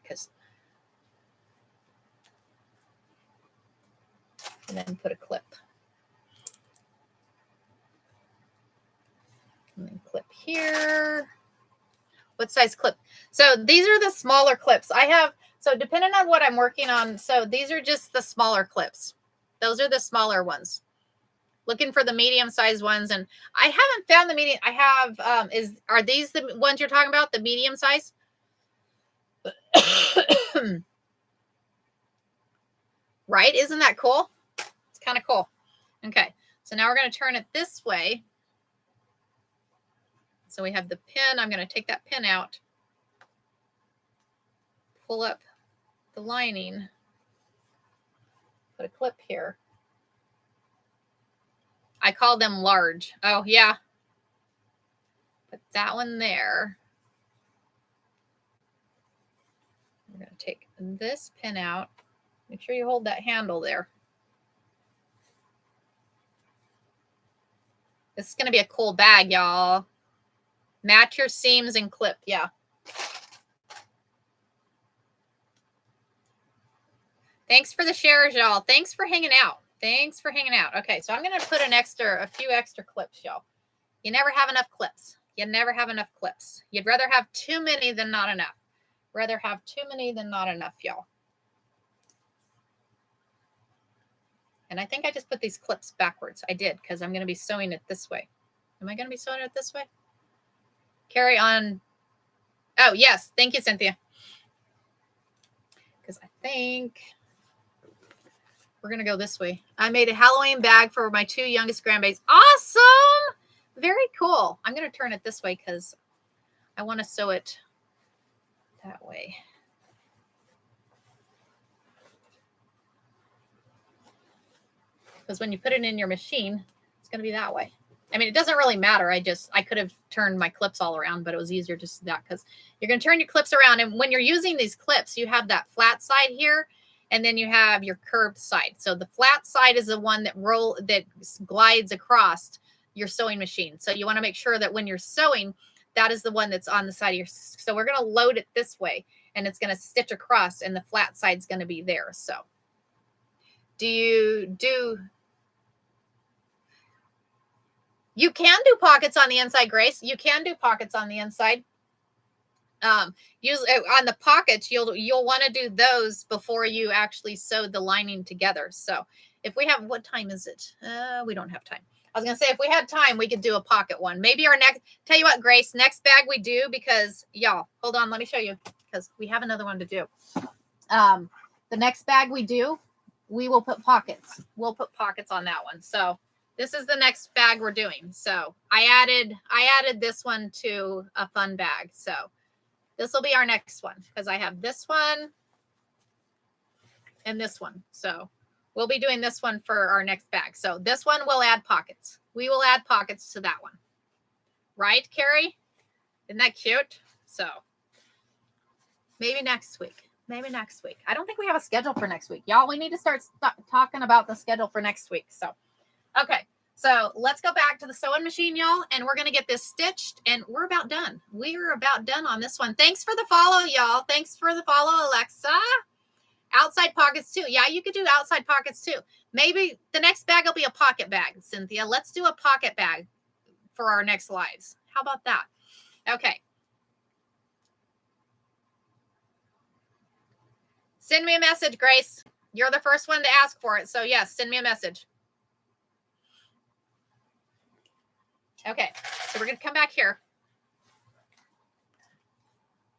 and then put a clip. And then clip here. What size clip? So these are the smaller clips. I have, so depending on what I'm working on, so these are just the smaller clips. Those are the smaller ones. Looking for the medium-sized ones, and I haven't found the medium. I have, are these the ones you're talking about, the medium size? Right? Isn't that cool? It's kind of cool. Okay, so now we're going to turn it this way. So we have the pin. I'm going to take that pin out, pull up the lining, put a clip here. I call them large. Oh, yeah. Put that one there. We're going to take this pin out. Make sure you hold that handle there. This is going to be a cool bag, y'all. Match your seams and clip. Yeah. Thanks for the shares, y'all. Thanks for hanging out. Thanks for hanging out. Okay, so I'm going to put a few extra clips, y'all. You never have enough clips. You never have enough clips. You'd rather have too many than not enough. Rather have too many than not enough, y'all. And I think I just put these clips backwards. I did, because I'm going to be sewing it this way. Am I going to be sewing it this way? Carry on. Oh, yes. Thank you, Cynthia. Because I think we're going to go this way. I made a Halloween bag for my 2 youngest grandbabies. Awesome. Very cool. I'm going to turn it this way because I want to sew it that way. Because when you put it in your machine, it's going to be that way. I mean, it doesn't really matter. I could have turned my clips all around, but it was easier just that, because you're going to turn your clips around. And when you're using these clips, you have that flat side here, and then you have your curved side. So the flat side is the one that glides across your sewing machine. So you want to make sure that when you're sewing, that is the one that's on the side of your. So we're going to load it this way, and it's going to stitch across, and the flat side's going to be there. So you can do pockets on the inside, Grace. You can do pockets on the inside. Usually on the pockets, you'll want to do those before you actually sew the lining together. So if we have, what time is it? We don't have time. I was going to say, if we had time, we could do a pocket one. Maybe our next, tell you what, Grace, next bag we do, because y'all, hold on, let me show you, because we have another one to do. The next bag we do, we will put pockets. We'll put pockets on that one. So this is the next bag we're doing. So I added this one to a fun bag. So this will be our next one, because I have this one and this one. So we'll be doing this one for our next bag. So this one will add pockets. We will add pockets to that one. Right, Carrie? Isn't that cute? So maybe next week. Maybe next week. I don't think we have a schedule for next week. Y'all, we need to start talking about the schedule for next week. So, okay. So let's go back to the sewing machine, y'all, and we're going to get this stitched, and we're about done. We are about done on this one. Thanks for the follow, y'all. Thanks for the follow, Alexa. Outside pockets too. Yeah, you could do outside pockets too. Maybe the next bag will be a pocket bag, Cynthia. Let's do a pocket bag for our next lives. How about that? Okay. Send me a message, Grace. You're the first one to ask for it. So yes, send me a message. Okay, so we're going to come back here.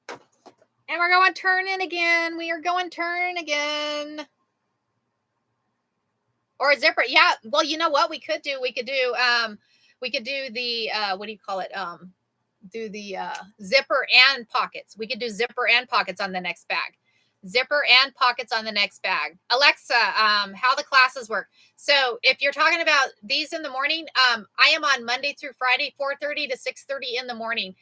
And we're going turning again. We are going turn again. Or a zipper. Yeah, well, you know what we could do? We could do the, what do you call it? Do the zipper and pockets. We could do zipper and pockets on the next bag. Zipper and pockets on the next bag. Alexa, how the classes work. So if you're talking about these in the morning, I am on Monday through Friday, 4:30 to 6:30 in the morning.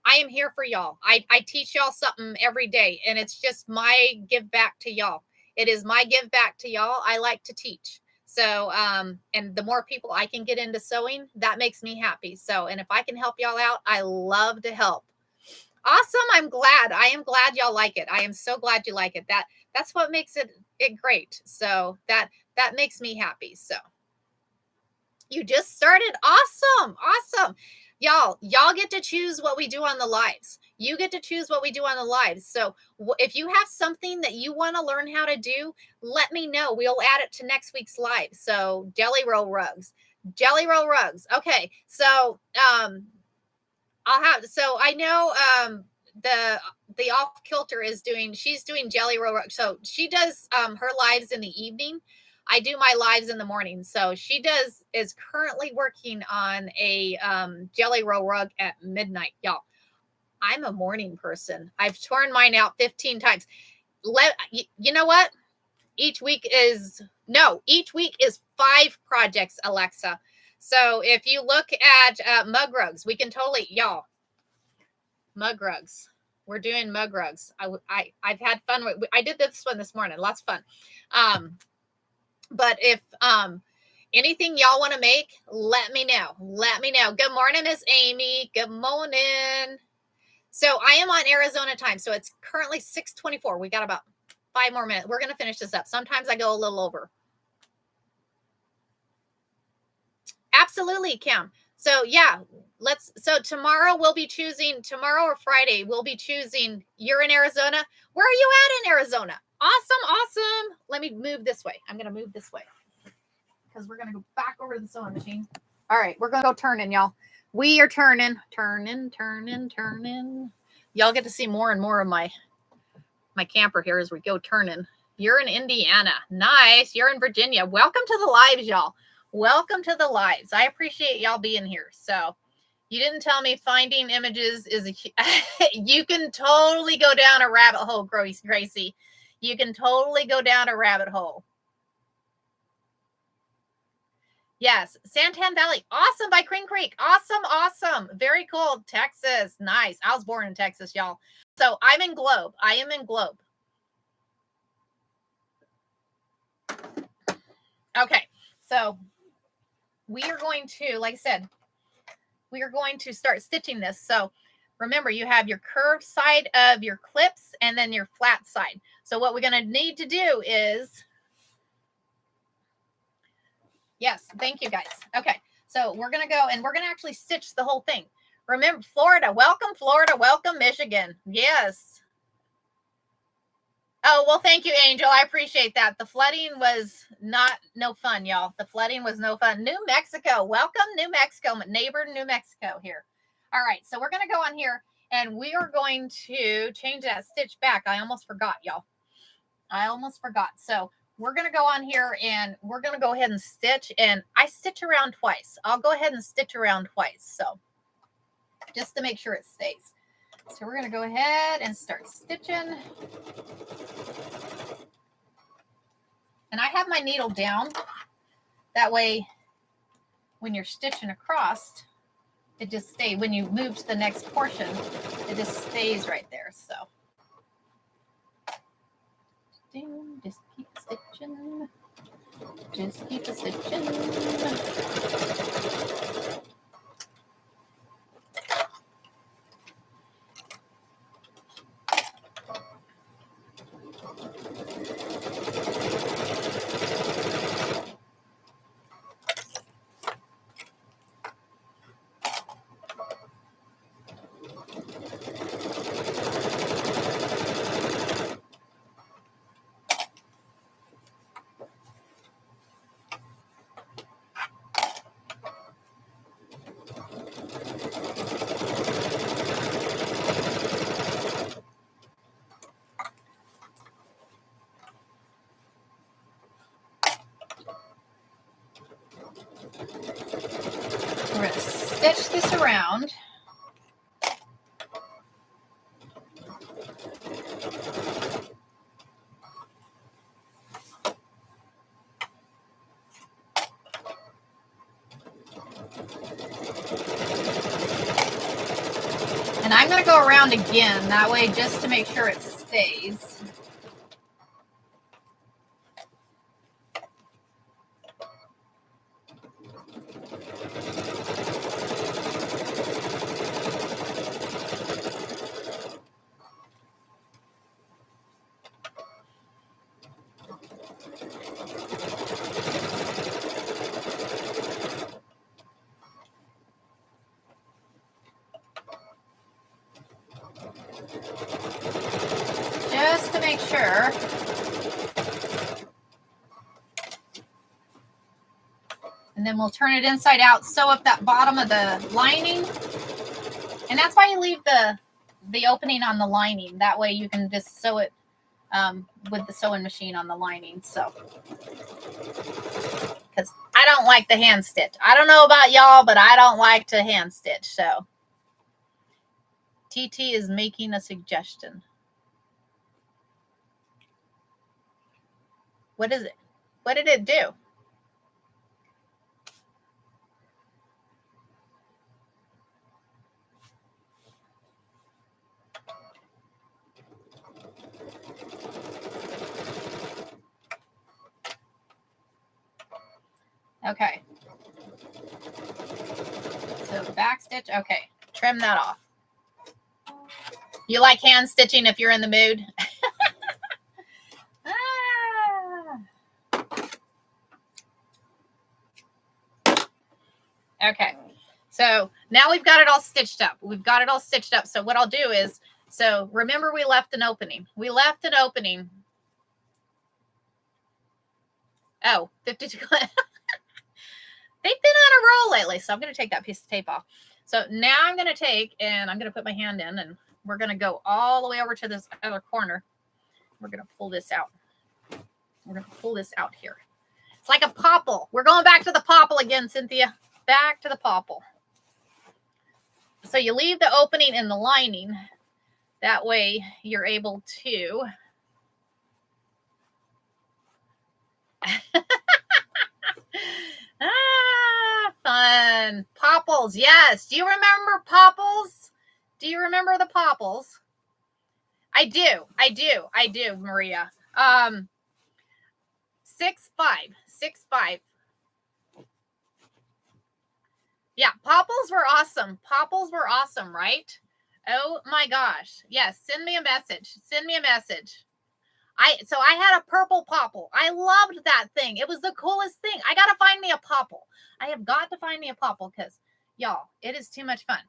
I am here for y'all. I teach y'all something every day, and it's just my give back to y'all. It is my give back to y'all. I like to teach. So, and the more people I can get into sewing, that makes me happy. So, and if I can help y'all out, I love to help. Awesome. I'm glad. I am glad y'all like it. I am so glad you like it. That's what makes it great. So that makes me happy. So you just started. Awesome. Awesome. Y'all get to choose what we do on the lives. You get to choose what we do on the lives. So if you have something that you want to learn how to do, let me know. We'll add it to next week's live. So jelly roll rugs. Okay. So, I know the off kilter she's doing jelly roll. So she does her lives in the evening. I do my lives in the morning. So she is currently working on a jelly roll rug at midnight. Y'all, I'm a morning person. I've torn mine out 15 times. You know what? Each week is 5 projects, Alexa. So if you look at mug rugs, we can totally, y'all, mug rugs. We're doing mug rugs. I've had fun with, I did this one this morning, lots of fun. But if anything y'all want to make, let me know. Good morning, Miss Amy. Good morning. So I am on Arizona time. So it's currently 6:24. We got about 5 more minutes. We're going to finish this up. Sometimes I go a little over. Absolutely, Kim. So yeah, so tomorrow or Friday, we'll be choosing, you're in Arizona. Where are you at in Arizona? Awesome. Let me move this way. I'm going to move this way. because we're going to go back over to the sewing machine. All right, we're going to go turning, y'all. We are turning. Y'all get to see more and more of my camper here as we go turning. You're in Indiana. Nice. You're in Virginia. Welcome to the lives, y'all. Welcome to the lives. I appreciate y'all being here. So you didn't tell me finding images is you can totally go down a rabbit hole, Gracie. You can totally go down a rabbit hole. Yes, Santan Valley. Awesome by Crane Creek. Awesome. Very cool. Texas. Nice. I was born in Texas, y'all. So I'm in Globe. I am in Globe. Okay. So we are going to, like I said, we are going to start stitching this. So remember, you have your curved side of your clips and then your flat side. So what we're going to need to do is, yes, thank you guys. Okay, so we're going to go and we're going to actually stitch the whole thing. Remember, Florida, welcome Michigan. Yes. Oh, well, thank you, Angel. I appreciate that. The flooding was no fun, y'all. The flooding was no fun. New Mexico. Welcome, New Mexico. Neighbor New Mexico here. All right, so we're going to go on here, and we are going to change that stitch back. I almost forgot, y'all. I almost forgot. So we're going to go on here, and we're going to go ahead and stitch, and I stitch around twice. I'll go ahead and stitch around twice, so just to make sure it stays. So we're going to go ahead and start stitching. And I have my needle down. That way, when you're stitching across, it just stays. When you move to the next portion, it just stays right there. So just keep stitching. Just keep stitching. We're going to stitch this around. And I'm going to go around again, that way just to make sure it stays. Just to make sure. And then we'll turn it inside out, sew up that bottom of the lining. And that's why you leave the opening on the lining. That way you can just sew it with the sewing machine on the lining. So, because I don't like the hand stitch. I don't know about y'all, but I don't like to hand stitch. So, TT is making a suggestion. What is it? What did it do? Okay. So back stitch. Okay. Trim that off. You like hand stitching if you're in the mood? Okay. So now we've got it all stitched up. We've got it all stitched up. So what I'll do is, so remember we left an opening. We left an opening. Oh, 52. They've been on a roll lately, so I'm going to take that piece of tape off. So now I'm going to take and I'm going to put my hand in and we're going to go all the way over to this other corner. We're going to pull this out. We're going to pull this out here. It's like a popple. We're going back to the popple again, Cynthia. Back to the popple. So you leave the opening in the lining. That way you're able to fun. Popples, yes. Do you remember popples? Do you remember the popples? I do, Maria. 6'5". Yeah, popples were awesome. Popples were awesome, right? Oh my gosh. Yes, send me a message. Send me a message. So I had a purple popple. I loved that thing. It was the coolest thing. I got to find me a popple. I have got to find me a popple because, y'all, it is too much fun.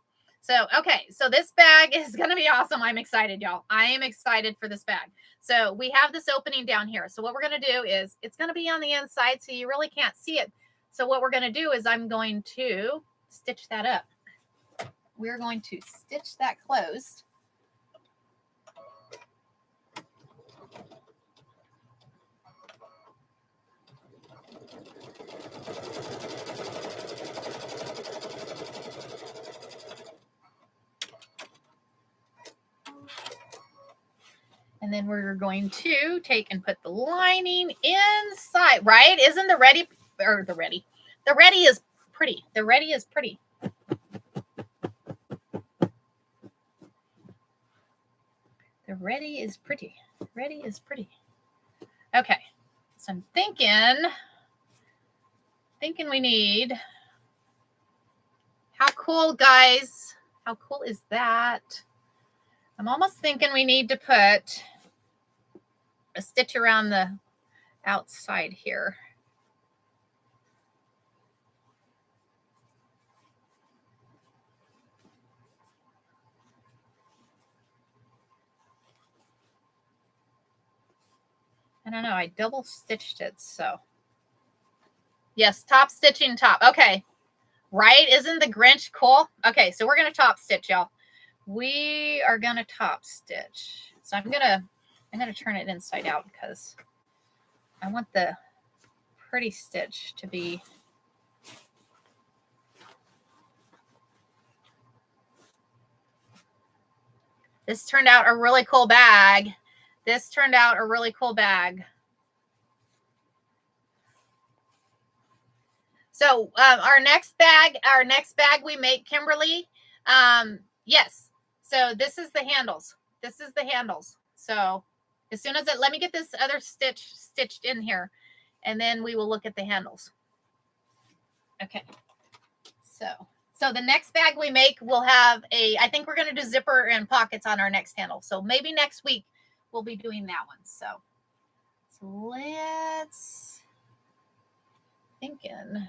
So, okay. So this bag is going to be awesome. I'm excited, y'all. I am excited for this bag. So we have this opening down here. So what we're going to do is it's going to be on the inside so you really can't see it. So what we're going to do is I'm going to stitch that up. We're going to stitch that closed. And then we're going to take and put the lining inside, right? Isn't the ready is pretty. The ready is pretty. The ready is pretty. Ready is pretty. Okay. So I'm thinking we need, how cool, guys? How cool is that? I'm almost thinking we need to put a stitch around the outside here. I don't know. I double stitched it. So yes, top stitching top. Okay. Right. Isn't the Grinch cool? Okay. So we're going to top stitch, y'all. We are going to top stitch. So I'm going to turn it inside out because I want the pretty stitch to be. This turned out a really cool bag. This turned out a really cool bag. So our next bag we make, Kimberly. Yes. So this is the handles. This is the handles. So as soon as let me get this other stitch stitched in here, and then we will look at the handles. Okay. So the next bag we make will have I think we're going to do zipper and pockets on our next handle. So maybe next week we'll be doing that one. So let's thinking.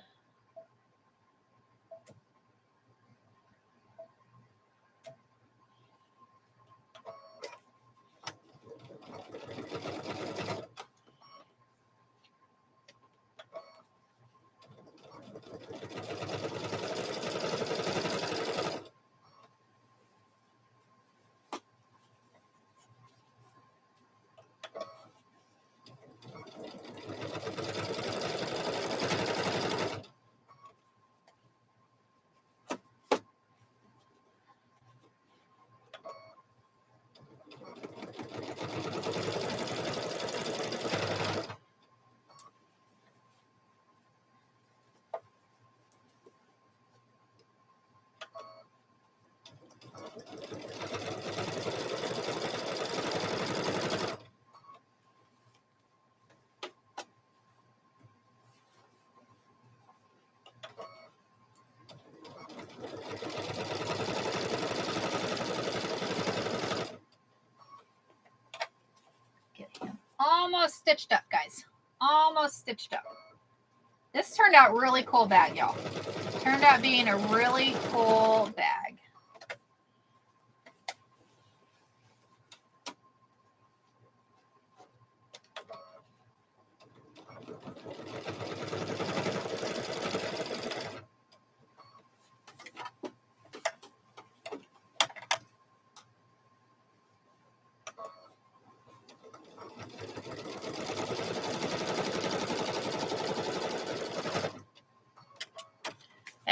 Almost stitched up, guys. Almost stitched up. This turned out really cool bag, y'all. Turned out being a really cool bag.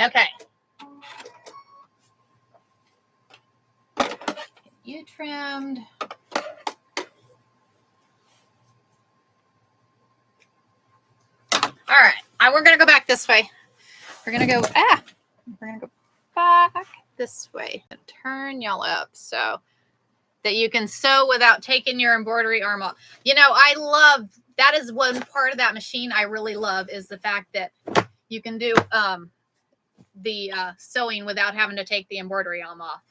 Okay. You trimmed. All right. We're going to go back this way. We're going to go, we're going to go back this way and turn y'all up so that you can sew without taking your embroidery arm off. You know, I love, that is one part of that machine I really love, is the fact that you can do the sewing without having to take the embroidery arm off.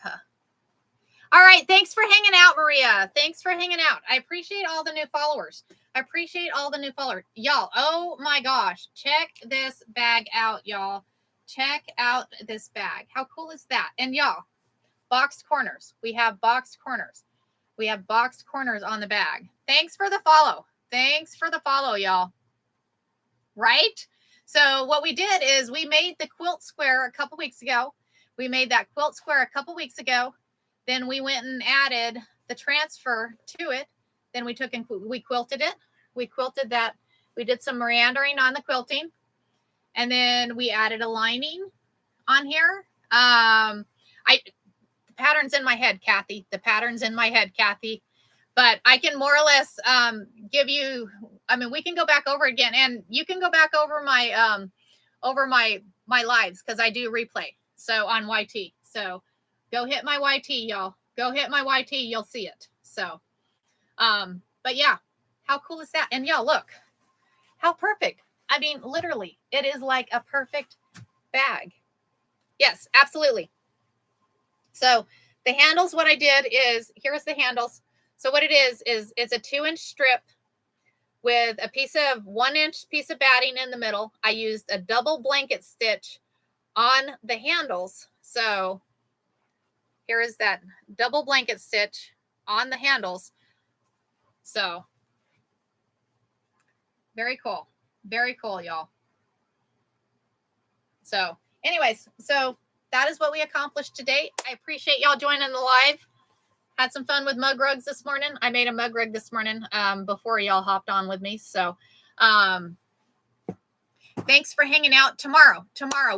All right. Thanks for hanging out, Maria. Thanks for hanging out. I appreciate all the new followers. I appreciate all the new followers. Y'all, oh my gosh. Check this bag out, y'all. Check out this bag. How cool is that? And y'all, boxed corners. We have boxed corners. We have boxed corners on the bag. Thanks for the follow. Thanks for the follow, y'all. Right? So what we did is we made the quilt square a couple weeks ago. We made that quilt square a couple weeks ago. Then we went and added the transfer to it. Then we took and we quilted it. We quilted that. We did some meandering on the quilting. And then we added a lining on here. The pattern's in my head, Kathy. The pattern's in my head, Kathy. But I can more or less give you, I mean, we can go back over again, and you can go back over my my lives, because I do replay. So on YT. So go hit my YT, y'all. Go hit my YT. You'll see it. So, but yeah, how cool is that? And y'all, look, how perfect. I mean, literally, it is like a perfect bag. Yes, absolutely. So the handles, what I did is, here's the handles. So what it is it's a 2-inch strip with a piece of 1-inch piece of batting in the middle. I used a double blanket stitch on the handles. So here is that double blanket stitch on the handles. So very cool. Very cool, y'all. So anyways, so that is what we accomplished today. I appreciate y'all joining the live. Had some fun with mug rugs this morning. I made a mug rug this morning before y'all hopped on with me. So thanks for hanging out. Tomorrow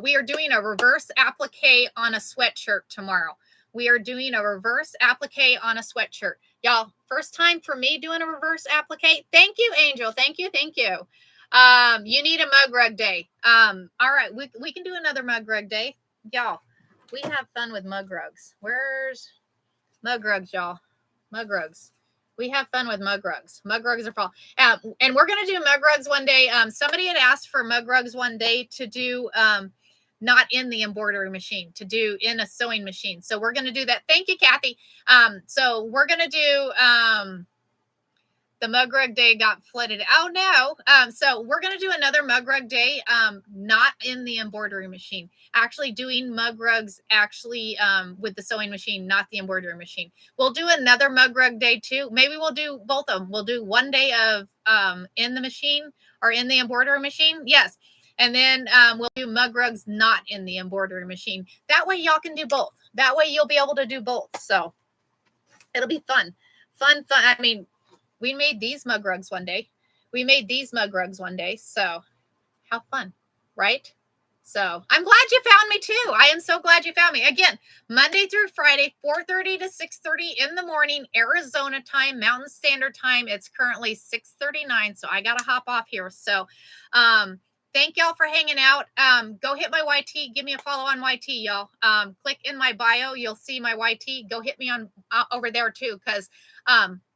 we are doing a reverse applique on a sweatshirt tomorrow. We are doing a reverse applique on a sweatshirt. Y'all, first time for me doing a reverse applique. Thank you, Angel. Thank you. Thank you. You need a mug rug day. All right, we can do another mug rug day. Y'all, we have fun with mug rugs. Where's mug rugs, y'all? Mug rugs. We have fun with mug rugs. Mug rugs are fall. And we're going to do mug rugs one day. Somebody had asked for mug rugs one day to do not in the embroidery machine, to do in a sewing machine. So we're going to do that. Thank you, Kathy. So we're going to do the mug rug day got flooded out now. So we're going to do another mug rug day, not in the embroidery machine, actually doing mug rugs actually with the sewing machine, not the embroidery machine. We'll do another mug rug day too. Maybe we'll do both of them. We'll do one day of in the machine or in the embroidery machine. Yes. And then we'll do mug rugs not in the embroidery machine. That way y'all can do both. That way you'll be able to do both. So it'll be fun. Fun. I mean, we made these mug rugs one day. So how fun, right? So I'm glad you found me too. I am so glad you found me. Again, Monday through Friday, 4:30 to 6:30 in the morning, Arizona time, Mountain Standard Time. It's currently 6:39, so I got to hop off here. So thank y'all for hanging out. Go hit my YT. Give me a follow on YT, y'all. Click in my bio. You'll see my YT. Go hit me on over there too, because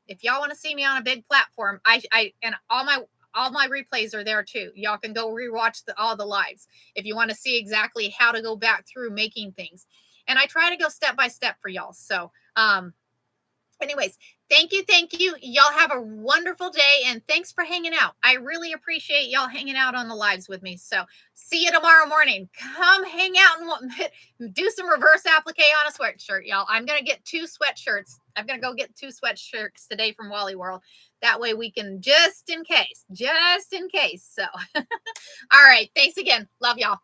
if y'all want to see me on a big platform, I and all my replays are there too. Y'all can go rewatch all the lives if you want to see exactly how to go back through making things. And I try to go step by step for y'all. So, anyways, thank you. Y'all have a wonderful day, and thanks for hanging out. I really appreciate y'all hanging out on the lives with me. So see you tomorrow morning. Come hang out and do some reverse applique on a sweatshirt, y'all. I'm going to get 2 sweatshirts. I'm going to go get 2 sweatshirts today from Wally World. That way we can, just in case. So, all right. Thanks again. Love y'all.